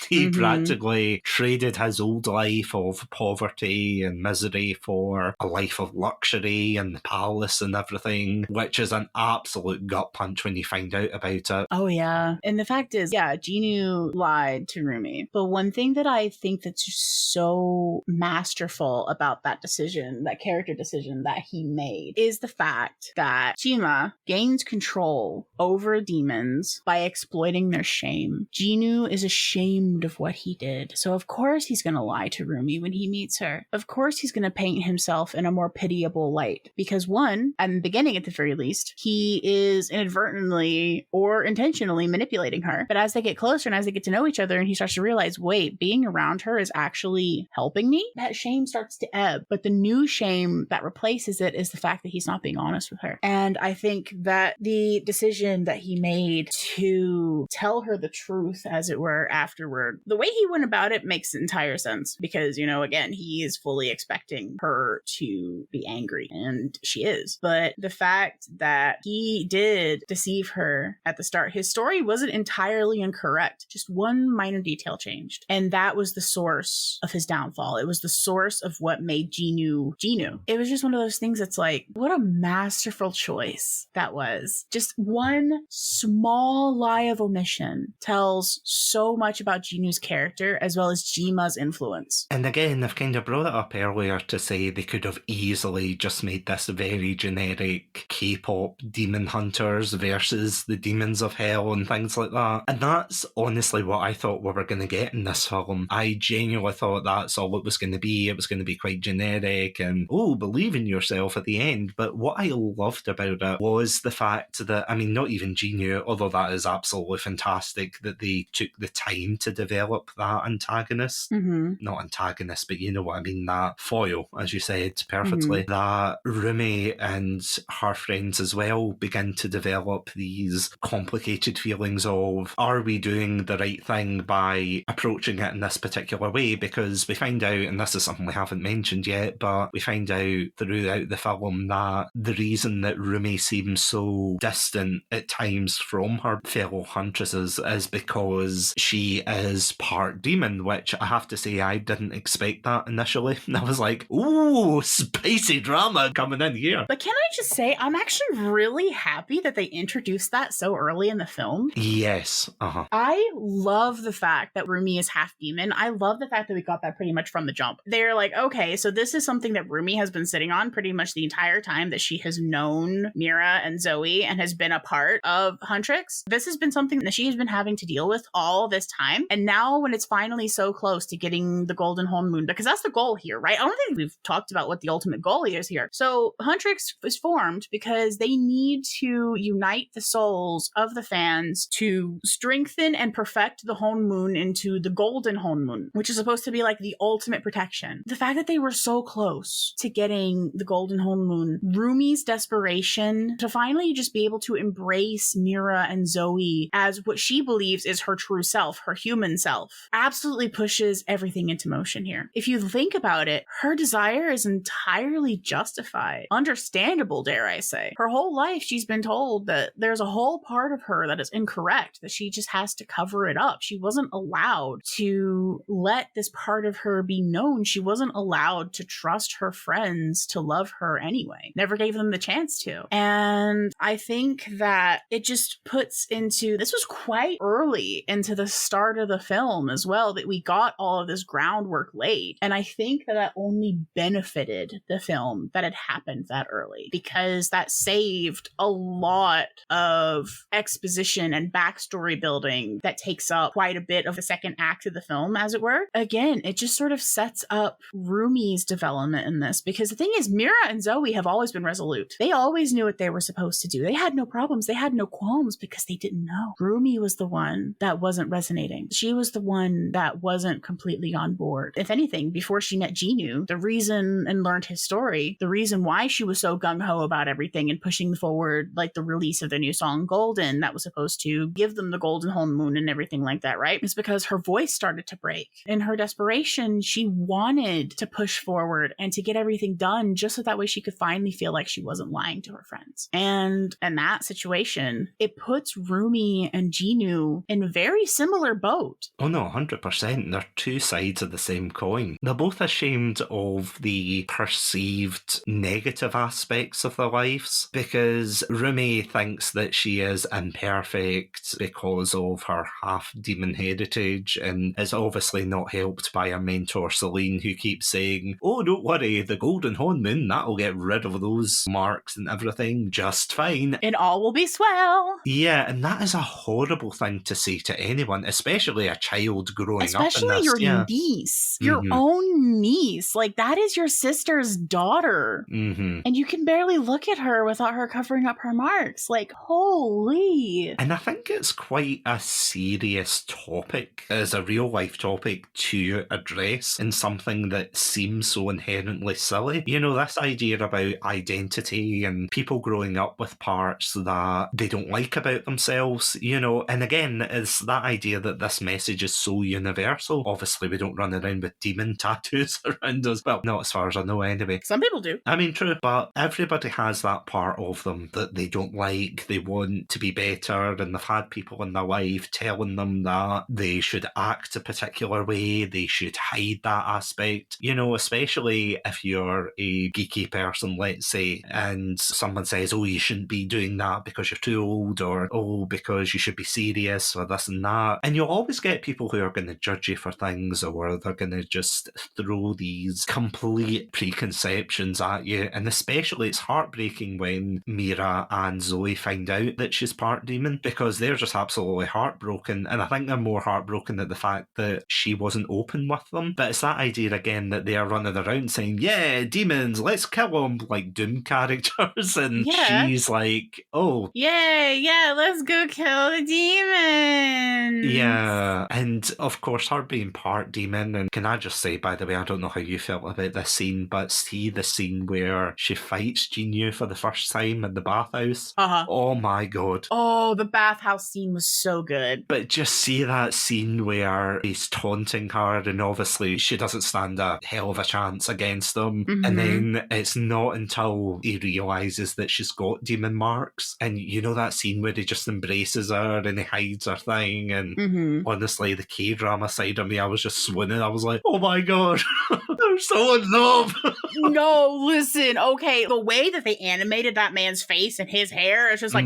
he practically traded his old life of poverty and misery for a life of luxury and the palace and everything, which is an absolute gut punch when you find out about it. Oh yeah. And the fact is, Jinnu lied to Rumi. But one thing that I think that's just so masterful about that decision, that character decision that he made, is the fact that Chima gains control over demons by exploiting their shame. Jinnu is ashamed of what he did. So of course he's going to lie to Rumi when he meets her. Of course he's going to paint himself in a more pitiable light. Because one, at the beginning at the very least, he is inadvertently or intentionally manipulating her. But as they get closer and as they get to know each other and he starts to realize, wait, being around her is actually helping me, that shame starts to ebb. But the new shame that replaces it is the fact that he's not being honest with her. And I think that the decision that he made to tell her the truth, as it were, afterward, the way he went about it makes entire sense. Because, again, he is fully expecting her to be angry, and she is. But the fact that he did deceive her at the start, his story wasn't entirely incorrect. Just one minor detail changed. And that was the source of his downfall. It was the source of what made Jinnu Jinnu. It was just one of those things that's like, what a masterful choice that was. Just one small lie of omission tells so much about Jinnu's character as well as Jima's influence. And again, I've kind of brought it up earlier to say they could have easily just made this very generic K-pop Demon Hunters versus the Demons of Hell and things like that. And that's honestly what I thought we were going to get in this film. I genuinely thought that's all it was going to be. It was going to be quite generic and, believe in yourself at the end. But what I loved about it was the fact that, not even Jinnu, although that is absolutely fantastic, that they took the time to develop that antagonist. Not antagonist, but you know what I mean, that foil, as you said perfectly. That Rumi and her friends as well begin to develop these complicated feelings of, are we doing the right thing by approaching it in this particular way? Because we find out, and this is something we haven't mentioned yet, but we find out throughout the film that the reason that Rumi seems so distant at times from her fellow huntresses is because she is part demon, which I have to say I didn't expect that initially. And I was like, ooh, spicy drama coming in here. But can I just say, I'm actually really happy that they introduced that so early in the film. Yes. I love the fact that Rumi is half demon. I love the fact that we got that pretty much from the jump. They're like, okay, so this is something that Rumi has been sitting on pretty much the entire time that she has known Mira and Zoe and has been a part of Huntrix. This has been something that she has been having to deal with all this time. And now when it's finally so close to getting the Golden Moon, because that's the goal here, right? I don't think we've talked about what the ultimate goal is here. So Huntrix is formed because they need to unite the souls of the fans to strengthen and perfect the Hon Moon into the Golden Hon Moon, which is supposed to be like the ultimate protection. The fact that they were so close to getting the Golden Hon Moon, Rumi's desperation to finally just be able to embrace Mira and Zoe as what she believes is her true self, her human self, absolutely pushes everything into motion here. If you think about it, her desire is entirely justified. Understandable, dare I say. Her whole life, she's been told that there's a whole part of her that is incorrect, that she just has to cover it up. She wasn't allowed to let this part of her be known. She wasn't allowed to trust her friends to love her anyway. Never gave them the chance to. And I think that it just puts into, this was quite early into the start of the film as well, that we got all of this groundwork laid. And I think that that only benefited the film that it happened that early, because that saved a lot of exposition and backstory building that takes up quite a bit of the second act of the film, as it were. Again, it just sort of sets up Rumi's development in this, because the thing is, Mira and Zoe have always been resolute. They always knew what they were supposed to do. They had no problems. They had no qualms because they didn't know. Rumi was the one that wasn't resonating. She was the one that wasn't completely on board. If anything, before she met Jinnu, the reason and learned his story, the reason why she was so gung-ho about everything and pushing forward like the release of the new song golden that was supposed to give them the golden moon and everything like that, right? It's because her voice started to break. In her desperation, she wanted to push forward and to get everything done just so that way she could finally feel like she wasn't lying to her friends. And in that situation, it puts Rumi and Jinu in a very similar boat. Oh no, 100%. They're two sides of the same coin. They're both ashamed of the perceived negative aspects of their lives because Rumi thinks that she is imperfect because of her half-demon heritage and is obviously not helped by her mentor Celine, who keeps saying, oh, don't worry, the golden moon, that'll get rid of those marks and everything just fine. And all will be swell. Yeah, and that is a horrible thing to say to anyone, especially a child growing up in Especially this. your niece, your own niece. Like, that is your sister's daughter. Mm-hmm. And you can barely look at her without her covering up her marks. Like, holy. And I think it's quite a serious topic, as a real life topic to address in something that seems so inherently silly. You know, this idea about identity and people growing up with parts that they don't like about themselves, you know, and again, it's that idea that this message is so universal. Obviously, we don't run around with demon tattoos around us. Well, not as far as I know anyway. Some people do. I mean, true, but everybody has that part of them that they don't like, they want to be better, and they've had people in their life telling them that they should act a particular way, they should hide that aspect, you know, especially if you're a geeky person, let's say, and someone says, oh, you shouldn't be doing that because you're too old, or oh, because you should be serious, or this and that. And you'll always get people who are going to judge you for things, or they're going to just throw these complete preconceptions at you. And especially it's heartbreaking when Mira and Zoe find out that she's part demon, because they're just absolutely heartbroken. And I think they're more heartbroken at the fact that she wasn't open with them. But it's that idea again that they are running around saying, yeah, demons, let's kill them, like Doom characters. And she's like, oh, yeah, let's go kill the demons. Yeah, and of course her being part demon, and can I just say, by the way, I don't know how you felt about this scene, but see the scene where she fights Jinyu for the first time in the bathhouse? Oh my god. Oh, the bathhouse scene was so good. But just see that scene where he's taunting her, and obviously she doesn't stand a hell of a chance against him, and then it's not until he realises that she's got demon marks, and you know that scene where he just embraces her and he hides her thing, and honestly, the K-drama side of me, I was just swooning. I was like, oh my god, they're so in love. No, listen, okay, the way that they animated that man's face and his hair, it's just like...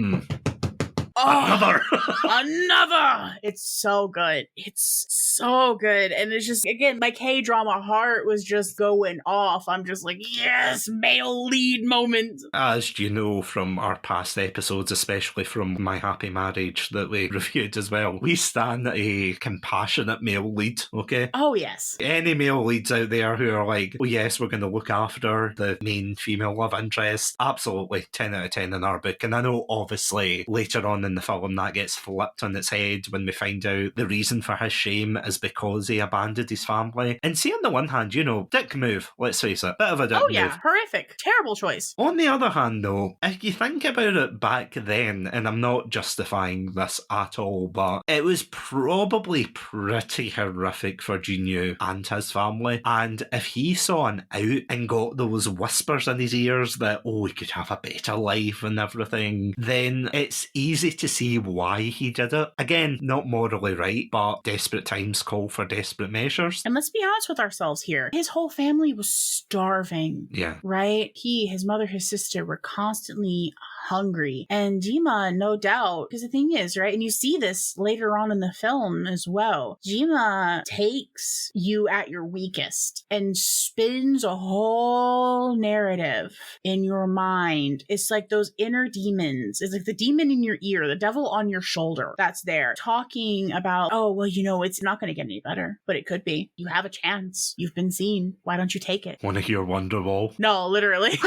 Another. Another. It's so good. It's so good. And it's just, again, my K-drama heart was just going off. I'm just like, yes, male lead moment. As you know from our past episodes, especially from My Happy Marriage that we reviewed as well, we stand a compassionate male lead, okay? Oh, yes. Any male leads out there who are like, oh yes, we're going to look after the main female love interest, absolutely 10 out of 10 in our book. And I know, obviously, later on in the film that gets flipped on its head when we find out the reason for his shame is because he abandoned his family. And see, on the one hand, you know, dick move, let's face it, bit of a dick move. Oh yeah, horrific, terrible choice. On the other hand though, if you think about it back then, and I'm not justifying this at all, but it was probably pretty horrific for Jinyu and his family, and if he saw an out and got those whispers in his ears that, oh, he could have a better life and everything, then it's easy to see why he did it. Again, not morally right, but desperate times call for desperate measures. And let's be honest with ourselves here. His whole family was starving. Yeah. Right? He, his mother, his sister were constantly hungry. And Jima, no doubt, because the thing is, right, and you see this later on in the film as well, Jima takes you at your weakest and spins a whole narrative in your mind. It's like those inner demons. It's like the demon in your ear, the devil on your shoulder that's there talking about, oh, well, you know, it's not going to get any better, but it could be. You have a chance. You've been seen. Why don't you take it? Want to hear Wonderwall? No, literally.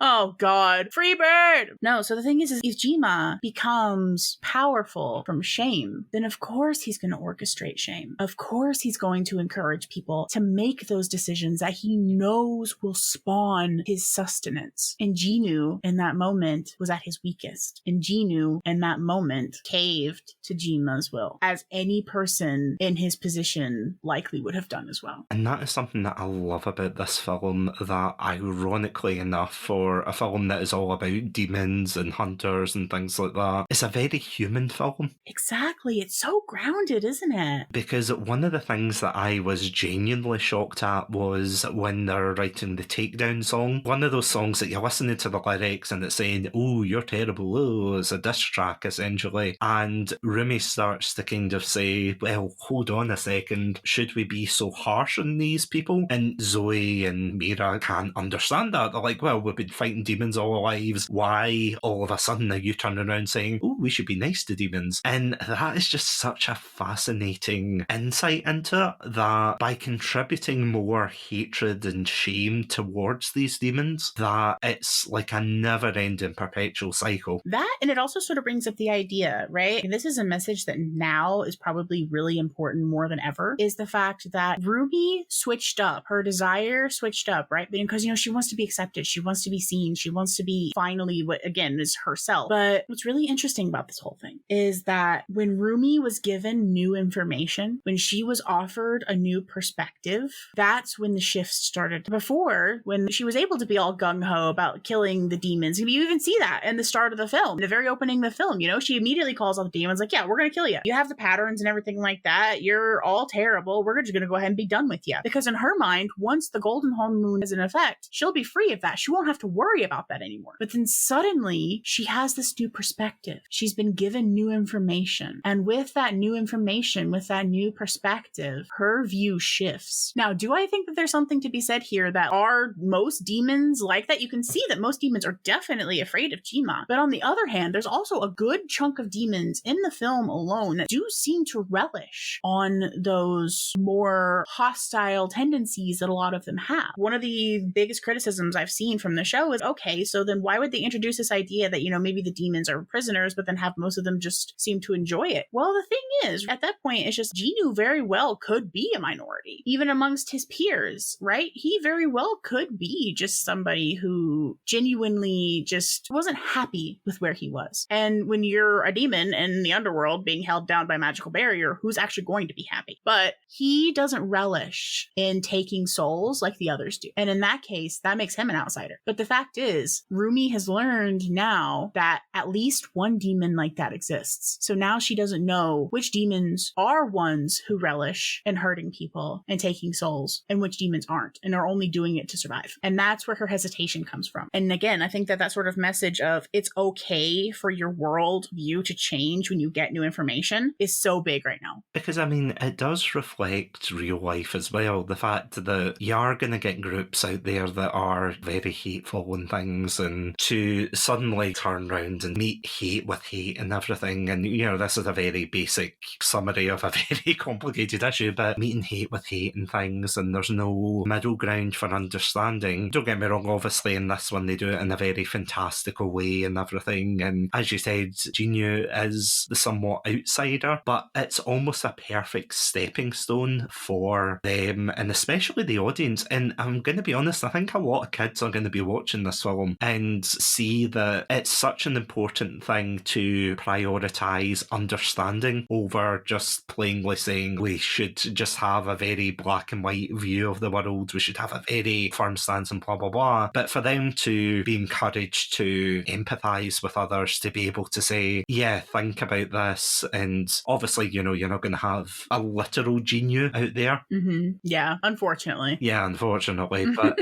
Oh God, Freebird! No, so the thing is if Jima becomes powerful from shame, then of course he's going to orchestrate shame. Of course he's going to encourage people to make those decisions that he knows will spawn his sustenance. And Jinu in that moment was at his weakest. And Jinu in that moment caved to Jima's will, as any person in his position likely would have done as well. And that is something that I love about this film, that ironically enough, for a film that is all about demons and hunters and things like that, it's a very human film. Exactly. It's so grounded, isn't it? Because one of the things that I was genuinely shocked at was when they're writing the Takedown song. One of those songs that you're listening to the lyrics and it's saying, oh, you're terrible, oh, it's a diss track essentially. And Rumi starts to kind of say, well, hold on a second, should we be so harsh on these people? And Zoe and Mira can't understand that. They're like, well, we've been fighting demons all our lives. Why all of a sudden are you turning around saying, oh, we should be nice to demons? And that is just such a fascinating insight into it, that by contributing more hatred and shame towards these demons, that it's like a never-ending perpetual cycle. That, and it also sort of brings up the idea, right? And this is a message that now is probably really important more than ever, is the fact that Ruby switched up. Her desire switched up, right? Because, she wants to be accepted. She wants to be seen. She wants to be finally what, again, is herself. But what's really interesting about this whole thing is that when Rumi was given new information, when she was offered a new perspective, that's when the shift started. Before, when she was able to be all gung-ho about killing the demons, you even see that in the start of the film, the very opening of the film, she immediately calls out the demons like, yeah, we're going to kill you. You have the patterns and everything like that. You're all terrible. We're just going to go ahead and be done with you. Because in her mind, once the golden hormone is in effect, she'll be free of that. She won't have to worry about that anymore. But then suddenly, she has this new perspective. She's been given new information. And with that new information, with that new perspective, her view shifts. Now, do I think that there's something to be said here that are most demons like that? You can see that most demons are definitely afraid of Jima. But on the other hand, there's also a good chunk of demons in the film alone that do seem to relish on those more hostile tendencies that a lot of them have. One of the biggest criticisms I've seen from the show is, okay, so then why would they introduce this idea that, maybe the demons are prisoners, but then have most of them just seem to enjoy it? Well, the thing is, at that point, it's just Jinu very well could be a minority, even amongst his peers, right? He very well could be just somebody who genuinely just wasn't happy with where he was. And when you're a demon in the underworld being held down by a magical barrier, who's actually going to be happy? But he doesn't relish in taking souls like the others do. And in that case, that makes him an outsider. But the fact is, Rumi has learned now that at least one demon like that exists. So now she doesn't know which demons are ones who relish in hurting people and taking souls, and which demons aren't and are only doing it to survive. And that's where her hesitation comes from. And again, I think that sort of message of it's okay for your world view to change when you get new information is so big right now. Because, it does reflect real life as well. The fact that you are going to get groups out there that are very hateful and things, and to suddenly turn around and meet hate with hate and everything. And, this is a very basic summary of a very complicated issue, but meeting hate with hate and things, and there's no middle ground for understanding. Don't get me wrong, obviously in this one they do it in a very fantastical way and everything. And as you said, Jinu is the somewhat outsider, but it's almost a perfect stepping stone for them, and especially the audience. And I'm going to be honest, I think a lot of kids are going to be watching this film and see that it's such an important thing to prioritise understanding over just plainly saying we should just have a very black and white view of the world, we should have a very firm stance and blah blah blah. But for them to be encouraged to empathise with others, to be able to say, yeah, think about this, and obviously, you're not going to have a literal Jinu out there. Mm-hmm. Yeah, unfortunately. Yeah, unfortunately, but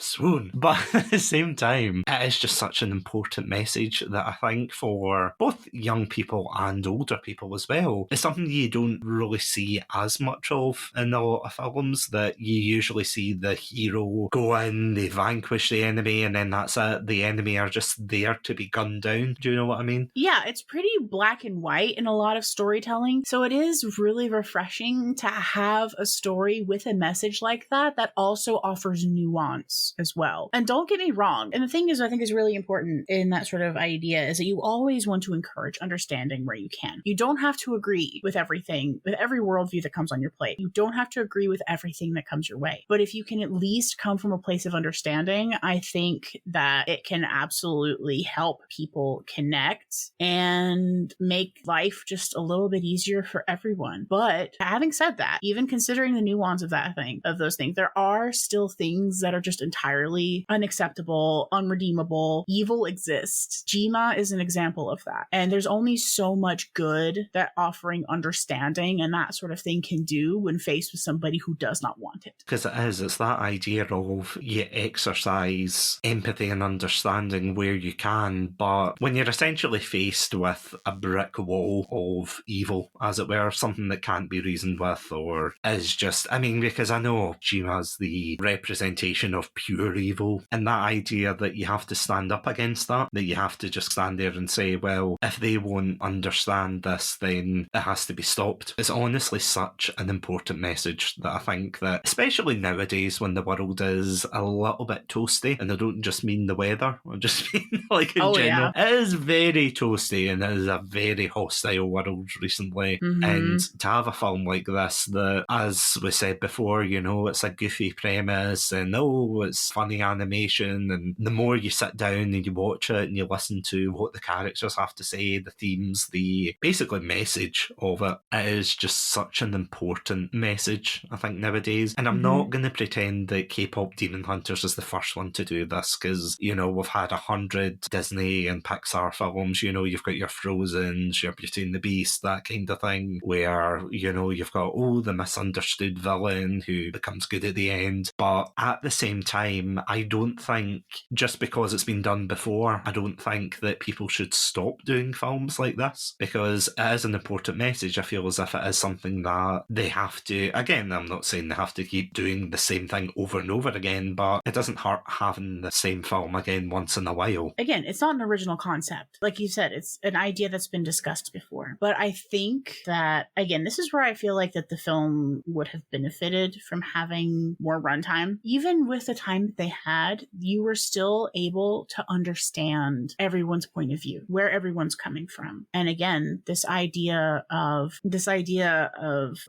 swoon. But at the same time, it is just such an important message that I think for both young people and older people as well, it's something you don't really see as much of in a lot of films, that you usually see the hero go in, they vanquish the enemy, and then that's it. The enemy are just there to be gunned down. Do you know what I mean? Yeah, it's pretty black and white in a lot of storytelling. So it is really refreshing to have a story with a message like that also offers nuance as well. well. And don't get me wrong. And the thing is, I think is really important in that sort of idea is that you always want to encourage understanding where you can. You don't have to agree with everything, with every worldview that comes on your plate. You don't have to agree with everything that comes your way. But if you can at least come from a place of understanding, I think that it can absolutely help people connect and make life just a little bit easier for everyone. But having said that, even considering the nuance of those things, there are still things that are just entirely unacceptable, unredeemable. Evil exists. Jima is an example of that. And there's only so much good that offering understanding and that sort of thing can do when faced with somebody who does not want it. Because it's that idea of you exercise empathy and understanding where you can, but when you're essentially faced with a brick wall of evil, as it were, something that can't be reasoned with, or is just, I mean, because I know Jima's the representation of pure evil, and that idea that you have to stand up against that you have to just stand there and say, well, if they won't understand this, then it has to be stopped. It's honestly such an important message that I think that, especially nowadays when the world is a little bit toasty, and I don't just mean the weather, I just mean like in general, it is very toasty and it is a very hostile world recently. And to have a film like this that, as we said before, you know, it's a goofy premise and it's funny animation, and the more you sit down and you watch it and you listen to what the characters have to say, the themes, the basically message of it, it is just such an important message, I think, nowadays. And I'm not going to pretend that K-Pop Demon Hunters is the first one to do this, because, you know, we've had 100 Disney and Pixar films. You know, you've got your Frozens, your Beauty and the Beast, that kind of thing, where, you know, you've got, the misunderstood villain who becomes good at the end. But at the same time, I don't think, just because it's been done before, I don't think that people should stop doing films like this, because it is an important message. I feel as if it is something that they have to, again, I'm not saying they have to keep doing the same thing over and over again, but it doesn't hurt having the same film again once in a while. Again, it's not an original concept. Like you said, it's an idea that's been discussed before. But I think that, again, this is where I feel like that the film would have benefited from having more runtime. Even with the time that they had, you were still able to understand everyone's point of view, where everyone's coming from. And again, this idea of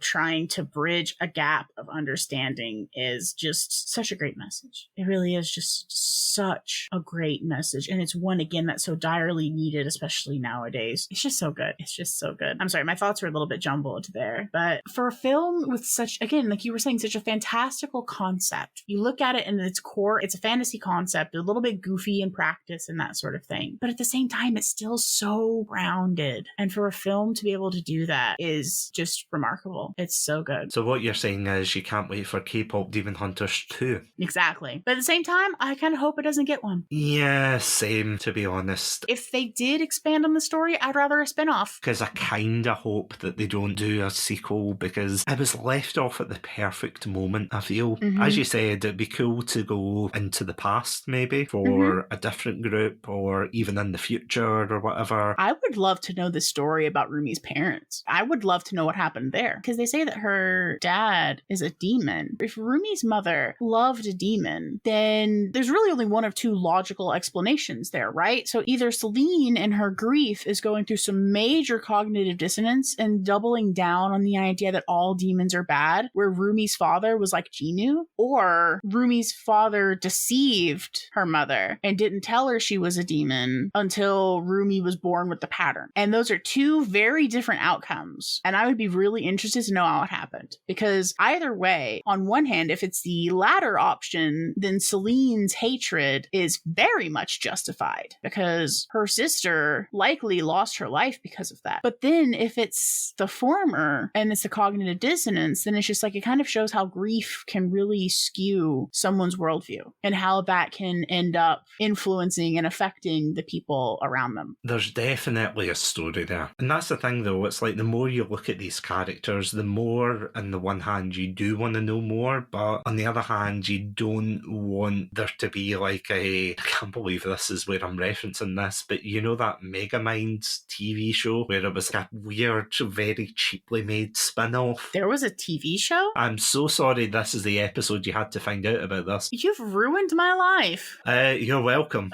trying to bridge a gap of understanding is just such a great message. It really is just such a great message. And it's one, again, that's so direly needed, especially nowadays. It's just so good. It's just so good. I'm sorry, my thoughts were a little bit jumbled there. But for a film with such, again, like you were saying, such a fantastical concept, you look at it in its core, it's a fantasy concept, a little bit goofy in practice and that sort of thing. But at the same time, it's still so grounded. And for a film to be able to do that is just remarkable. It's so good. So what you're saying is you can't wait for K-Pop Demon Hunters 2. Exactly. But at the same time, I kind of hope it doesn't get one. Yeah, same, to be honest. If they did expand on the story, I'd rather a spin-off. Because I kind of hope that they don't do a sequel, because it was left off at the perfect moment, I feel. As you said, it'd be cool to go into the past, maybe, for a different group, or even in the future, or whatever. I would love to know the story about Rumi's parents. I would love to know what happened there, because they say that her dad is a demon. If Rumi's mother loved a demon, then there's really only one of two logical explanations there, right? So either Celine in her grief is going through some major cognitive dissonance and doubling down on the idea that all demons are bad, where Rumi's father was like Jinu, or Rumi's father deceived her mother and didn't tell her she was a demon until Rumi was born with the pattern. And those are two very different outcomes. And I would be really interested to know how it happened, because either way, on one hand, if it's the latter option, then Celine's hatred is very much justified, because her sister likely lost her life because of that. But then if it's the former and it's the cognitive dissonance, then it's just like, it kind of shows how grief can really skew someone's worldview and how that can end up influencing and affecting the people around them. There's definitely a story there. And that's the thing, though. It's like the more you look at these characters, the more, on the one hand, you do want to know more, but on the other hand, you don't want there to be like I can't believe this is where I'm referencing this, but you know that Megamind TV show where it was a weird, very cheaply made spin-off? There was a TV show? I'm so sorry this is the episode you had to find out about this. You've You've ruined my life. You're welcome.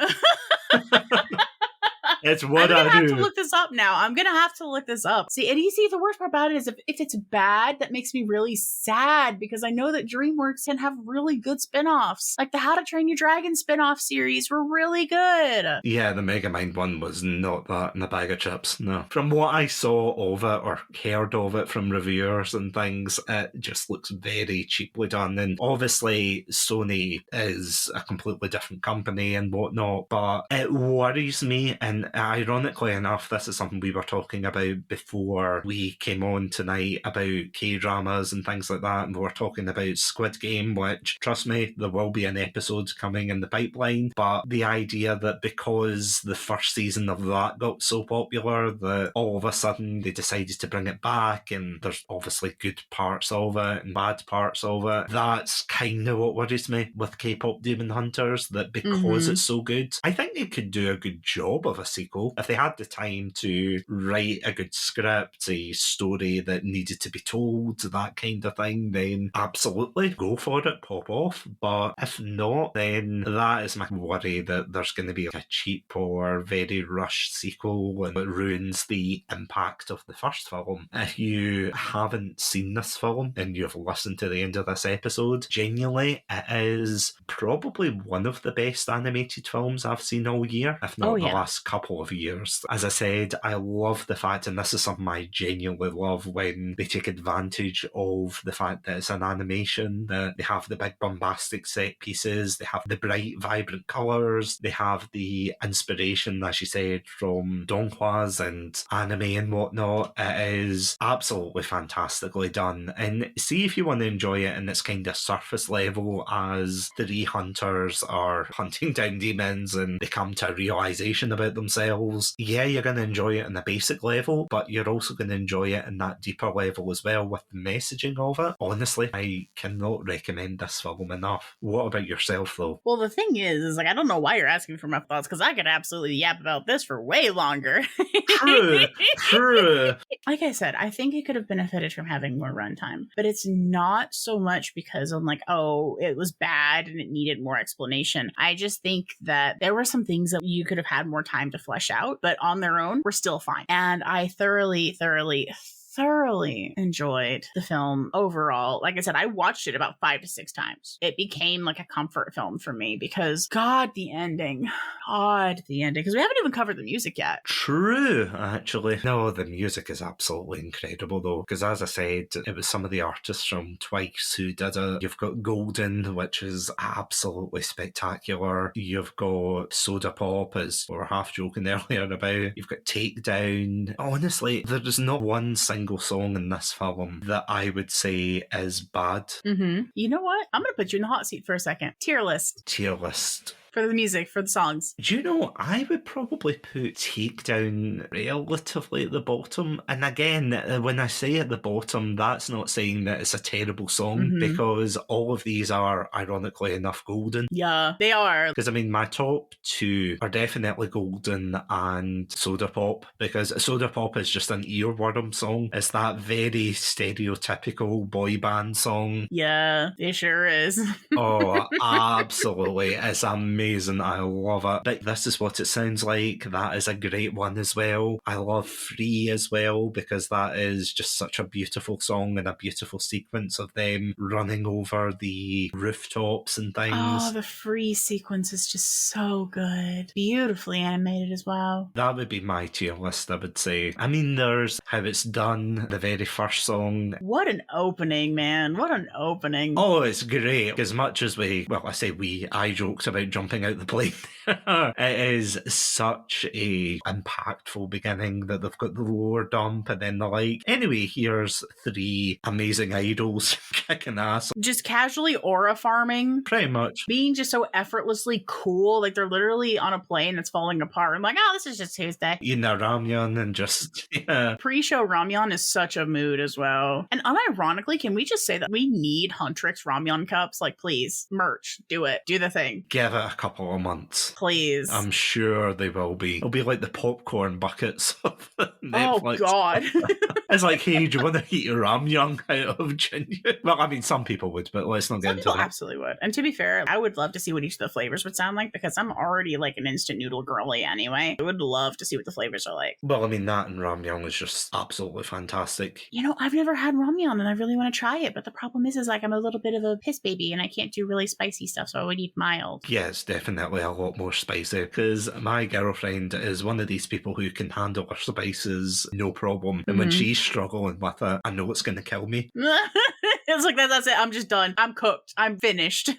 It's what I'm gonna I have do. to look this up now. I'm gonna have to look this up. See, and you see, the worst part about it is if it's bad, that makes me really sad because I know that DreamWorks can have really good spin-offs. Like the How to Train Your Dragon spin-off series were really good. Yeah, the Megamind one was not that in a bag of chips, no. From what I saw of it or heard of it from reviewers and things, it just looks very cheaply done. And obviously, Sony is a completely different company and whatnot, but it worries me. And ironically enough, this is something we were talking about before we came on tonight about K-dramas and things like that. And we were talking about Squid Game, which, trust me, there will be an episode coming in the pipeline. But the idea that because the first season of that got so popular that all of a sudden they decided to bring it back, and there's obviously good parts of it and bad parts of it, that's kind of what worries me with K-Pop Demon Hunters, that because it's so good, I think they could do a good job of a sequel. If they had the time to write a good script, a story that needed to be told, that kind of thing, then absolutely go for it, pop off. But if not, then that is my worry, that there's going to be a cheap or very rushed sequel and it ruins the impact of the first film. If you haven't seen this film and you've listened to the end of this episode, genuinely, it is probably one of the best animated films I've seen all year, if not the last couple of years. As I said, I love the fact, and this is something I genuinely love, when they take advantage of the fact that it's an animation, that they have the big bombastic set pieces, they have the bright, vibrant colours, they have the inspiration, as you said, from donghwas and anime and whatnot. It is absolutely fantastically done. And see if you want to enjoy it in its kind of surface level, as three hunters are hunting down demons and they come to a realisation about themselves. Yeah, you're going to enjoy it in the basic level, but you're also going to enjoy it in that deeper level as well with the messaging of it. Honestly, I cannot recommend this film enough. What about yourself, though? Well, the thing is like, I don't know why you're asking for my thoughts, because I could absolutely yap about this for way longer. True. Like I said, I think it could have benefited from having more runtime, but it's not so much because I'm like, oh, it was bad and it needed more explanation. I just think that there were some things that you could have had more time to flesh out, but on their own, were still fine. And I thoroughly enjoyed the film overall. Like I said, I watched it about 5 to 6 times. It became like a comfort film for me because the ending, because we haven't even covered the music yet. True, actually. No, the music is absolutely incredible, though, because as I said, it was some of the artists from Twice who did it. You've got Golden, which is absolutely spectacular. You've got Soda Pop, as we were half joking earlier about. You've got Takedown. Honestly, there is not one single song in this film that I would say is bad. You know what? I'm going to put you in the hot seat for a second. Tier list. For the music, for the songs. Do you know, I would probably put Takedown relatively at the bottom. And again, when I say at the bottom, that's not saying that it's a terrible song, because all of these are, ironically enough, golden. Yeah, they are. Because, I mean, my top 2 are definitely Golden and Soda Pop, because Soda Pop is just an earworm song. It's that very stereotypical boy band song. Yeah, it sure is. Oh, absolutely. It's amazing. I love it. But This Is What It Sounds Like, that is a great one as well. I love Free as well, because that is just such a beautiful song and a beautiful sequence of them running over the rooftops and things. Oh, the Free sequence is just so good. Beautifully animated as well. That would be my tier list, I would say. I mean, there's How It's Done, the very first song. What an opening, man. What an opening. Oh, it's great. As much as I joked about jumping out the plane. It is such a impactful beginning that they've got the lower dump and then the like. Anyway, here's 3 amazing idols kicking ass. Just casually aura farming. Pretty much. Being just so effortlessly cool. Like they're literally on a plane that's falling apart. I'm like, oh, this is just Tuesday. You know, Ramyun and just, yeah. Pre-show Ramyun is such a mood as well. And unironically, can we just say that we need Huntrix Ramyun cups? Like, please, merch. Do it. Do the thing. Give it a couple of months. Please. I'm sure they will be. It'll be like the popcorn buckets of Netflix. Oh, God. It's like, hey, do you want to eat a Ramyun out of Jinya? Well, I mean, some people would, but let's not get Some into people that. absolutely would. And to be fair, I would love to see what each of the flavors would sound like because I'm already like an instant noodle girly anyway. I would love to see what the flavors are like. Well, I mean, that and Ramyun is just absolutely fantastic. You know, I've never had ramyun and I really want to try it, but the problem is like I'm a little bit of a piss baby and I can't do really spicy stuff, so I would eat mild. Yeah, it's definitely a lot more spicy because my girlfriend is one of these people who can handle her spices no problem. And when she's struggling with it, I know it's going to kill me. It's like, that's it. I'm just done. I'm cooked. I'm finished.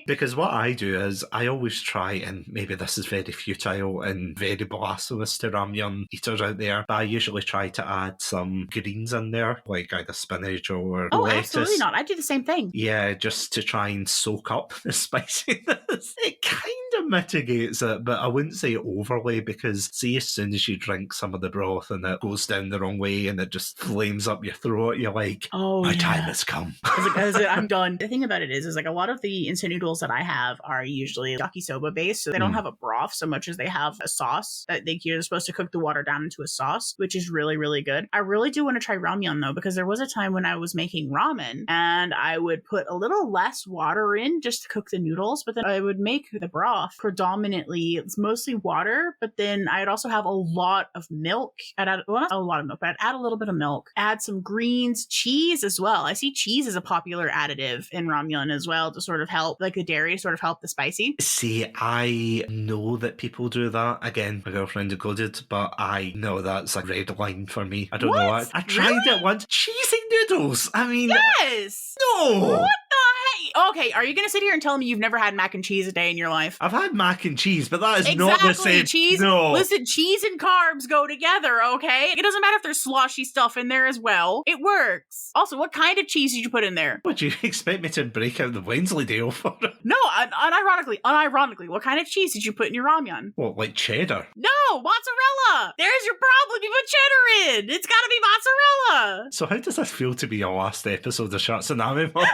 Because what I do is I always try, and maybe this is very futile and very blasphemous to Ramyun eaters out there, but I usually try to add some greens in there, like either spinach or lettuce. Absolutely not. I do the same thing. Yeah, just to try and soak up the spiciness. It kind of mitigates it, but I wouldn't say overly because see, as soon as you drink some of the broth and it goes down the wrong way and it just flames up your throat, you're like, my time has come. I'm done. The thing about it is like a lot of the instant noodles that I have are usually yakisoba based, so they don't have a broth so much as they have a sauce that you're supposed to cook the water down into a sauce, which is really, really good. I really do want to try ramyun though, because there was a time when I was making ramen and I would put a little less water in just to cook the noodles, but then I would make the broth predominantly, it's mostly water, but then I'd also have a lot of milk. I'd add, well, not a lot of milk, but I'd add a little bit of milk, add some greens, cheese as well. I see cheese as a popular additive in ramyun as well to sort of help, like the dairy sort of help the spicy. See, I know that people do that. Again, my girlfriend included, but I know that's a red line for me. I don't know. I tried it once. Cheesy noodles. I mean, yes. No. What the heck? Okay, are you going to sit here and tell me you've never had mac and cheese a day in your life? I've had mac and cheese, but that is exactly. not the same. Cheese. No. Listen, cheese and carbs go together, okay? It doesn't matter if there's sloshy stuff in there as well. It works. Also, what kind of cheese did you put in there? What, do you expect me to break out the Wensleydale for it? No, unironically, what kind of cheese did you put in your ramyun? What, like cheddar? No, mozzarella. There's your problem. You put cheddar in. It's got to be mozzarella. So how does this feel to be your last episode of Chatsunami, Moth?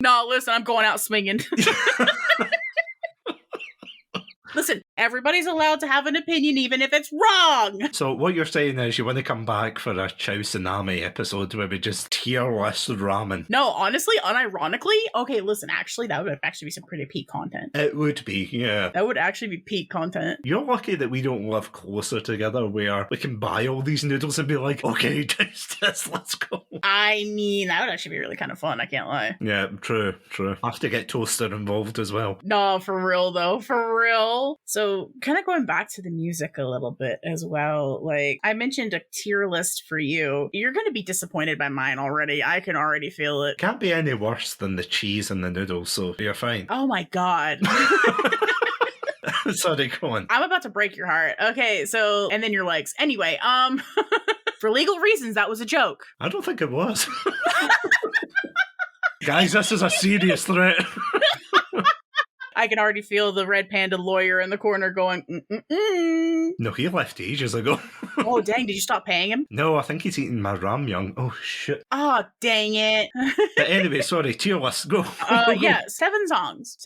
No, listen, I'm going out swinging. Listen, everybody's allowed to have an opinion even if it's wrong. So what you're saying is you want to come back for a Chatsunami episode where we just tier list ramen? No, honestly, unironically, okay, listen, actually, that would actually be some pretty peak content. It would be, yeah. That would actually be peak content. You're lucky that we don't live closer together where we can buy all these noodles and be like, okay, taste this, let's go. I mean, that would actually be really kind of fun, I can't lie. Yeah, true. I have to get Toaster involved as well. No, for real though, for real. So kind of going back to the music a little bit as well, like I mentioned a tier list for you. You're going to be disappointed by mine already. I can already feel it. Can't be any worse than the cheese and the noodles, so you're fine. Oh my God. Sorry, go on. I'm about to break your heart. Okay, so, and then your legs. Anyway, for legal reasons, that was a joke. I don't think it was. Guys, this is a serious threat. I can already feel the red panda lawyer in the corner going, No, he left ages ago. Oh, dang, did you stop paying him? No, I think he's eating my ramyun. Oh, shit. Oh, dang it. But anyway, sorry, tier list, go. Yeah, 7 songs,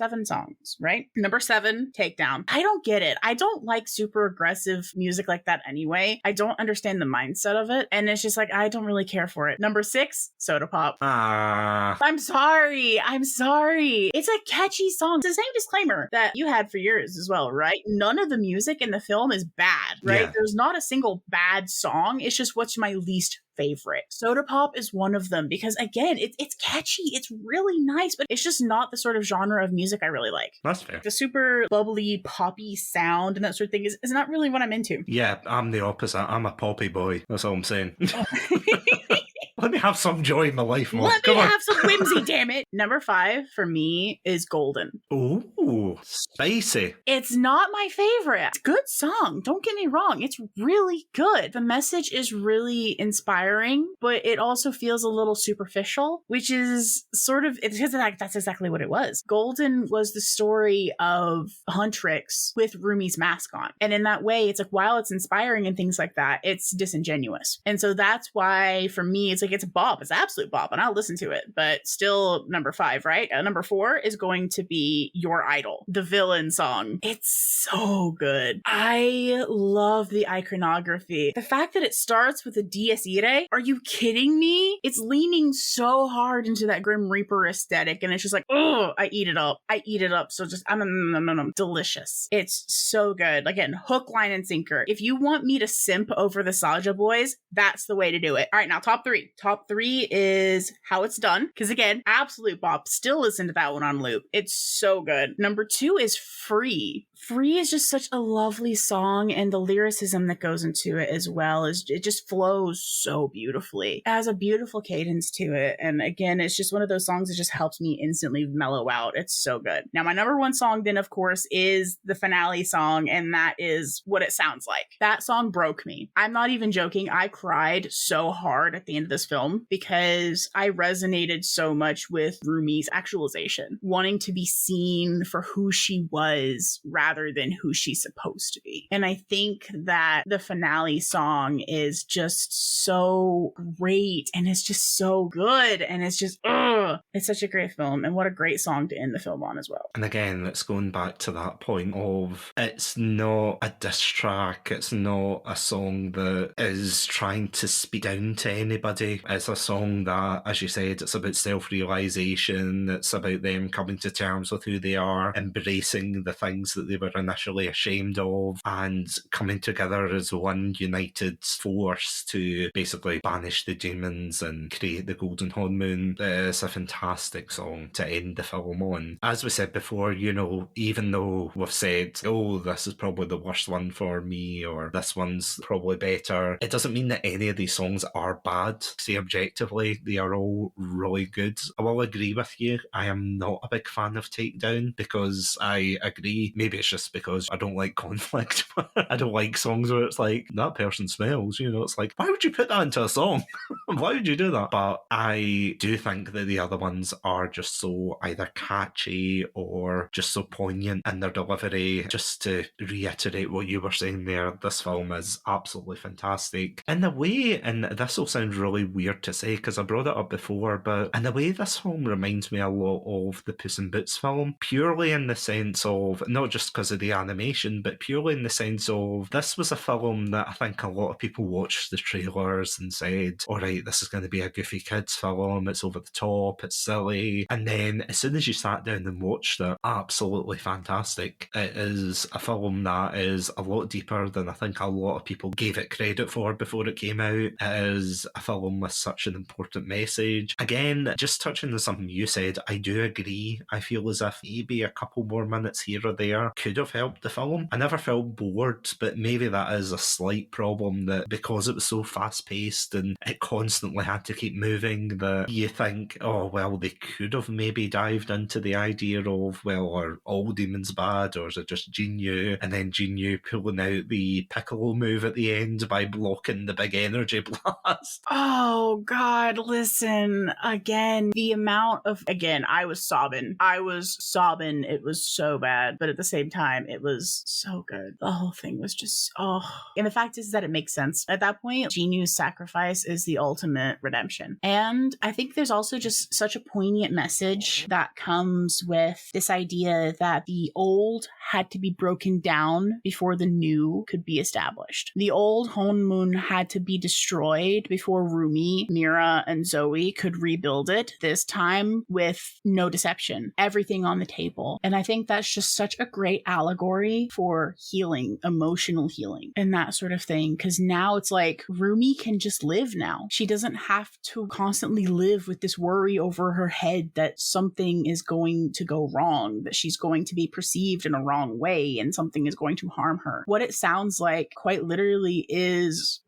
right? Number 7, Takedown. I don't get it. I don't like super aggressive music like that anyway. I don't understand the mindset of it, and it's just like, I don't really care for it. Number 6, Soda Pop. I'm sorry. It's a catchy song. It's the same disclaimer that you had for yours as well, right? None of the music in the film is bad, right? Yeah. There's not a single bad song. It's just what's my least favorite. Soda Pop is one of them because again, it's catchy. It's really nice, but it's just not the sort of genre of music I really like. That's fair. The super bubbly, poppy sound and that sort of thing is not really what I'm into. Yeah, I'm the opposite. I'm a poppy boy. That's all I'm saying. Let me have some joy in my life, Moth. Let me have some whimsy, damn it. Number 5 for me is Golden. Ooh, spicy. It's not my favorite. It's a good song. Don't get me wrong. It's really good. The message is really inspiring, but it also feels a little superficial, which is sort of, because that's exactly what it was. Golden was the story of Huntrix with Rumi's mask on. And in that way, it's like, while it's inspiring and things like that, it's disingenuous. And so that's why, for me, it's like, it's a bop. It's an absolute bop, and I'll listen to it. But still, number 5, right? Number 4 is going to be Your title, the villain song. It's so good. I love the iconography. The fact that it starts with a Dies Irae, are you kidding me? It's leaning so hard into that Grim Reaper aesthetic, and it's just like, oh, I eat it up. So just, delicious. It's so good. Again, hook, line, and sinker. If you want me to simp over the Saja boys, that's the way to do it. All right, now top three. Top three is How It's Done, because again, absolute bop. Still listen to that one on loop. It's so good. Number 2 is Free. Free is just such a lovely song, and the lyricism that goes into it as well is it just flows so beautifully. It has a beautiful cadence to it, and again, it's just one of those songs that just helps me instantly mellow out. It's so good. Now, my number 1 song then, of course, is the finale song, and that is What It Sounds Like. That song broke me. I'm not even joking. I cried so hard at the end of this film because I resonated so much with Rumi's actualization, wanting to be seen for who she was rather than who she's supposed to be. And I think that the finale song is just so great, and it's just so good, and it's just, it's such a great film, and what a great song to end the film on as well. And again, it's going back to that point of it's not a diss track, it's not a song that is trying to speak down to anybody. It's a song that, as you said, it's about self-realisation, it's about them coming to terms with who they are, embracing the things that they were initially ashamed of, and coming together as one united force to basically banish the demons and create the Golden Honeymoon. It's a fantastic song to end the film on. As we said before, you know, even though we've said, oh, this is probably the worst one for me, or this one's probably better, it doesn't mean that any of these songs are bad. See, objectively, they are all really good. I will agree with you, I am not a big fan of Takedown, because I agree, maybe it's just because I don't like conflict. I don't like songs where it's like, that person smells, you know, it's like, why would you put that into a song? Why would you do that? But I do think that the other ones are just so either catchy or just so poignant in their delivery. Just to reiterate what you were saying there, this film is absolutely fantastic. In a way, and this will sound really weird to say because I brought it up before, but in a way this film reminds me a lot of the Puss in Boots film, purely in the sense of, not just because of the animation, but purely in the sense of, this was a film that I think a lot of people watched the trailers and said, alright, this is going to be a goofy kids film, it's over the top, it's silly, and then as soon as you sat down and watched it, absolutely fantastic. It is a film that is a lot deeper than I think a lot of people gave it credit for before it came out. It is a film with such an important message. Again, just touching on something you said, I do agree. I feel as if maybe a couple more minutes here or there could have helped the film. I never felt bored, but maybe that is a slight problem, that because it was so fast paced and it constantly had to keep moving, that you think, oh well, they could have maybe dived into the idea of, well, are all demons bad, or is it just Jinyu? And then Jinyu pulling out the Piccolo move at the end by blocking the big energy blast. Oh God, listen, again, the amount of, again, I was sobbing. It was so bad, but at the same time, it was so good. The whole thing was just, and the fact is that it makes sense. At that point, Jinyu's sacrifice is the ultimate redemption. And I think there's also just such a poignant message that comes with this idea that the old had to be broken down before the new could be established. The old Honmun had to be destroyed before Rumi, Mira, and Zoe could rebuild it, this time with no deception. Everything on the table. And I think that's just such a great allegory for healing, emotional healing, and that sort of thing. Because now it's like Rumi can just live now. She doesn't have to constantly live with this worry over her head that something is going to go wrong, that she's going to be perceived in a wrong way and something is going to harm her. What it sounds like, quite literally, is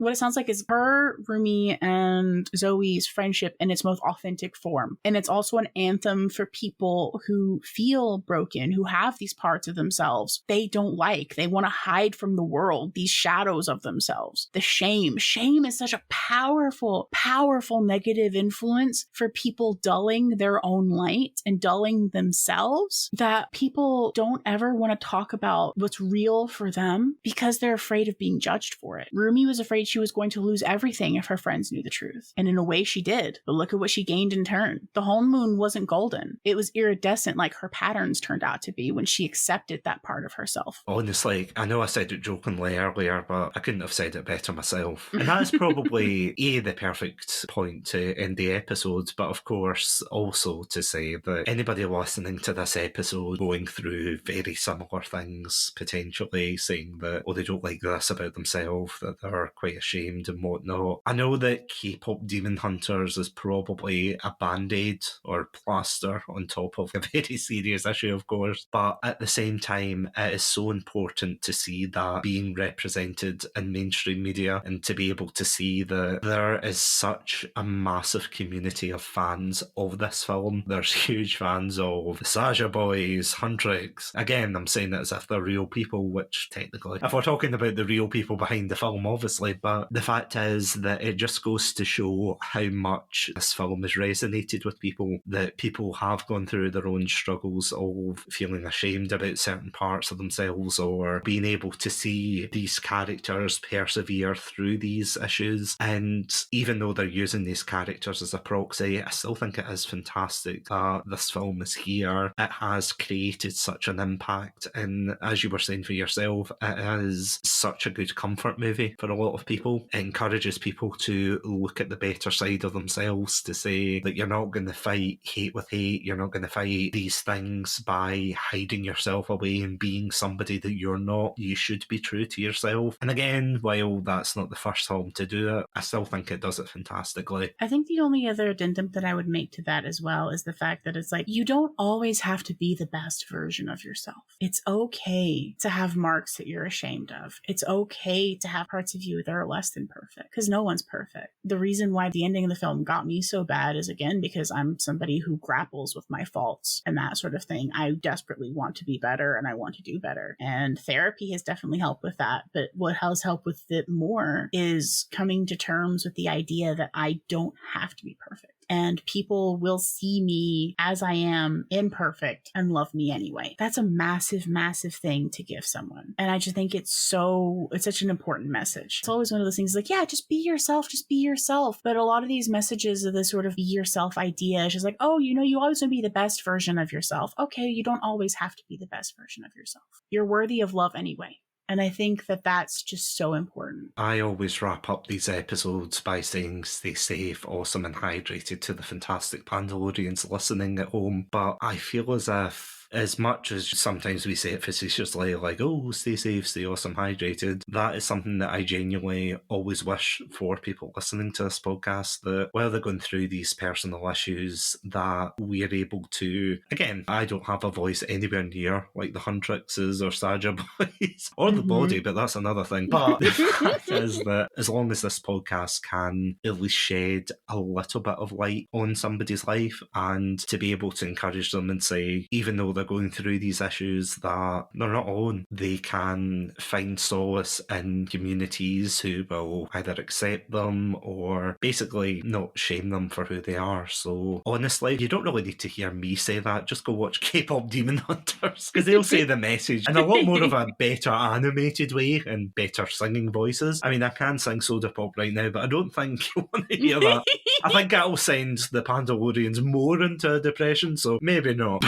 her, Rumi, and Zoe's friendship in its most authentic form. And it's also an anthem for people who feel broken, who have these parts of themselves themselves they don't like. They want to hide from the world these shadows of themselves. The shame. Shame is such a powerful, powerful negative influence for people dulling their own light and dulling themselves, that people don't ever want to talk about what's real for them because they're afraid of being judged for it. Rumi was afraid she was going to lose everything if her friends knew the truth. And in a way she did. But look at what she gained in turn. The whole moon wasn't golden. It was iridescent like her patterns turned out to be when she accepted that part of herself. Honestly, I know I said it jokingly earlier, but I couldn't have said it better myself. And that is probably the perfect point to end the episode, but of course also to say that anybody listening to this episode going through very similar things, potentially saying that, oh, they don't like this about themselves, that they're quite ashamed and whatnot. I know that K-Pop Demon Hunters is probably a band-aid or plaster on top of a very serious issue, of course, but at the same time, it is so important to see that being represented in mainstream media and to be able to see that there is such a massive community of fans of this film. There's huge fans of the Saga boys, Huntrix. Again, I'm saying it as if they're real people, which technically, if we're talking about the real people behind the film, obviously, but the fact is that it just goes to show how much this film has resonated with people, that people have gone through their own struggles of feeling ashamed about certain parts of themselves or being able to see these characters persevere through these issues. And even though they're using these characters as a proxy, I still think it is fantastic that this film is here. It has created such an impact, and as you were saying for yourself, it is such a good comfort movie for a lot of people. It encourages people to look at the better side of themselves, to say that you're not going to fight hate with hate, you're not going to fight these things by hiding yourself away and being somebody that you're not. You should be true to yourself. And again, while that's not the first film to do it, I still think it does it fantastically. I think the only other addendum that I would make to that as well is the fact that it's like, you don't always have to be the best version of yourself. It's okay to have marks that you're ashamed of. It's okay to have parts of you that are less than perfect, because no one's perfect. The reason why the ending of the film got me so bad is, again, because I'm somebody who grapples with my faults and that sort of thing. I desperately want to be better and I want to do better. And therapy has definitely helped with that. But what has helped with it more is coming to terms with the idea that I don't have to be perfect. And people will see me as I am, imperfect, and love me anyway. That's a massive, massive thing to give someone. And I just think it's such an important message. It's always one of those things like, yeah, just be yourself, just be yourself. But a lot of these messages of this sort of be yourself idea is just like, oh, you always want to be the best version of yourself. Okay, you don't always have to be the best version of yourself. You're worthy of love anyway. And I think that that's just so important. I always wrap up these episodes by saying stay safe, awesome and hydrated to the fantastic Pandalorians listening at home. But I feel as if, as much as sometimes we say it facetiously, like, oh, stay safe, stay awesome, hydrated, that is something that I genuinely always wish for people listening to this podcast, that while they're going through these personal issues, that we're able to, again, I don't have a voice anywhere near like the Huntrixes or Saga boys, or the body, but that's another thing. But the fact is that as long as this podcast can at least shed a little bit of light on somebody's life, and to be able to encourage them and say, even though they're going through these issues, that they're not alone. They can find solace in communities who will either accept them or basically not shame them for who they are. So honestly, you don't really need to hear me say that. Just go watch K-Pop Demon Hunters, because they'll say the message in a lot more of a better animated way and better singing voices. I mean, I can sing Soda Pop right now, but I don't think you want to hear that. I think that'll send the Pandalorians more into depression, so maybe not.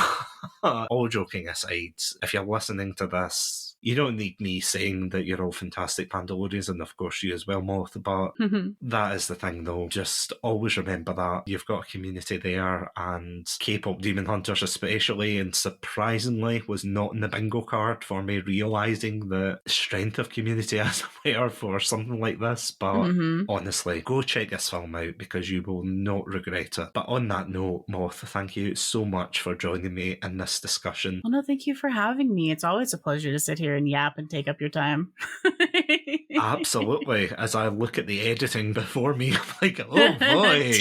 All joking aside, if you're listening to this, you don't need me saying that you're all fantastic Pandalorians, and of course you as well, Moth, but that is the thing though. Just always remember that you've got a community there, and K-Pop Demon Hunters especially, and surprisingly, was not in the bingo card for me realising the strength of community as a player for something like this. But honestly, go check this film out because you will not regret it. But on that note, Moth, thank you so much for joining me in this discussion. Well, no, thank you for having me. It's always a pleasure to sit here and yap and take up your time. Absolutely. As I look at the editing before me, I'm like, oh boy.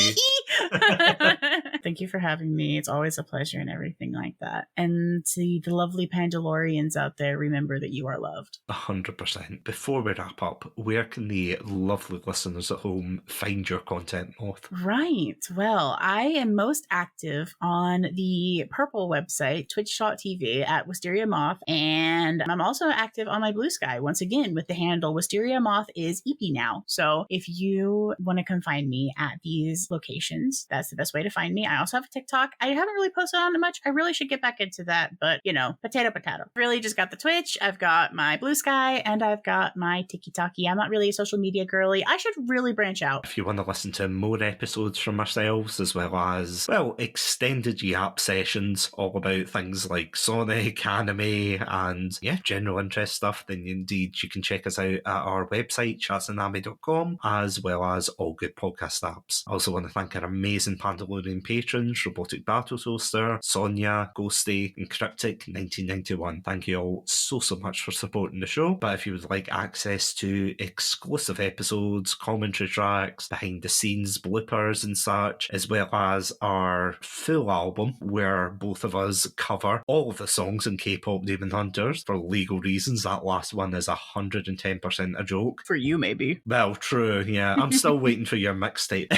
Thank you for having me. It's always a pleasure and everything like that. And to the lovely Pandalorians out there, remember that you are loved. 100%. Before we wrap up, where can the lovely listeners at home find your content, Moth? Right. Well, I am most active on the Purple website, twitch.tv at WysteriaMoth, and I'm also active on my Blue Sky, once again, with the handle WysteriaMoth is EP now. So if you want to come find me at these locations, that's the best way to find me. I also have a TikTok. I haven't really posted on it much. I really should get back into that, but potato. Really just got the Twitch, I've got my Blue Sky, and I've got my TikTok. I'm not really a social media girly. I should really branch out. If you want to listen to more episodes from ourselves, as well as, extended yap sessions all about things like Sonic, anime, and general interest stuff, then indeed you can check us out at our website, chatsunami.com, as well as all good podcast apps. I also want to thank our amazing Pandalorian patrons, Robotic Battle Toaster, Sonia, Ghostie, and Cryptic1991. Thank you all so much for supporting the show. But if you would like access to exclusive episodes, commentary tracks, behind the scenes bloopers and such, as well as our full album where both of us cover all of the songs in K-Pop Demon Hunters, for legal reasons, that last one is 110% a joke. For you, maybe. Well, true, yeah. I'm still waiting for your mixtape.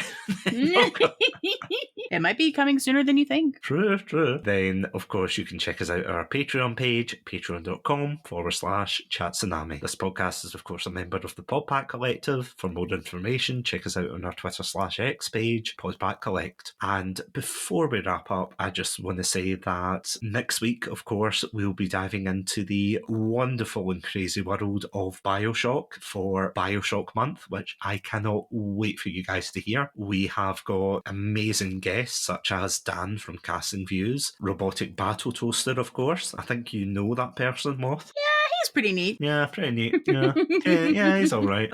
It might be coming sooner than you think. True. Then, of course, you can check us out at our Patreon page, patreon.com/Chatsunami. This podcast is, of course, a member of the Podpack Collective. For more information, check us out on our Twitter/X page, Podpack Collect. And before we wrap up, I just want to say that next week, of course, we'll be diving into the wonderful and crazy world of Bioshock for Bioshock Month, which I cannot wait for you guys to hear. We have got amazing guests such as Dan from Casting Views, Robotic Battle Toaster, of course. I think you know that person, Moth. Yeah, he's pretty neat. Yeah, pretty neat. Yeah, yeah, he's all right.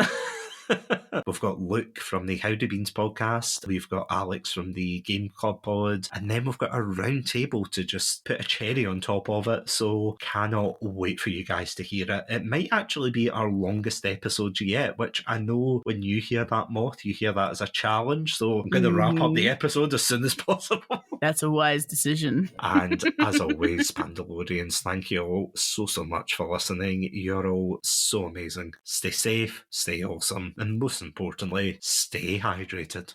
We've got Luke from the Howdy Beans podcast. We've got Alex from the Game Club pod. And then we've got a round table to just put a cherry on top of it. So cannot wait for you guys to hear it. It might actually be our longest episode yet, which I know when you hear that, Moth, you hear that as a challenge. So I'm going to wrap up the episode as soon as possible. That's a wise decision. And as always, Pandalorians, thank you all so much for listening. You're all so amazing. Stay safe, stay awesome, and most importantly, stay hydrated.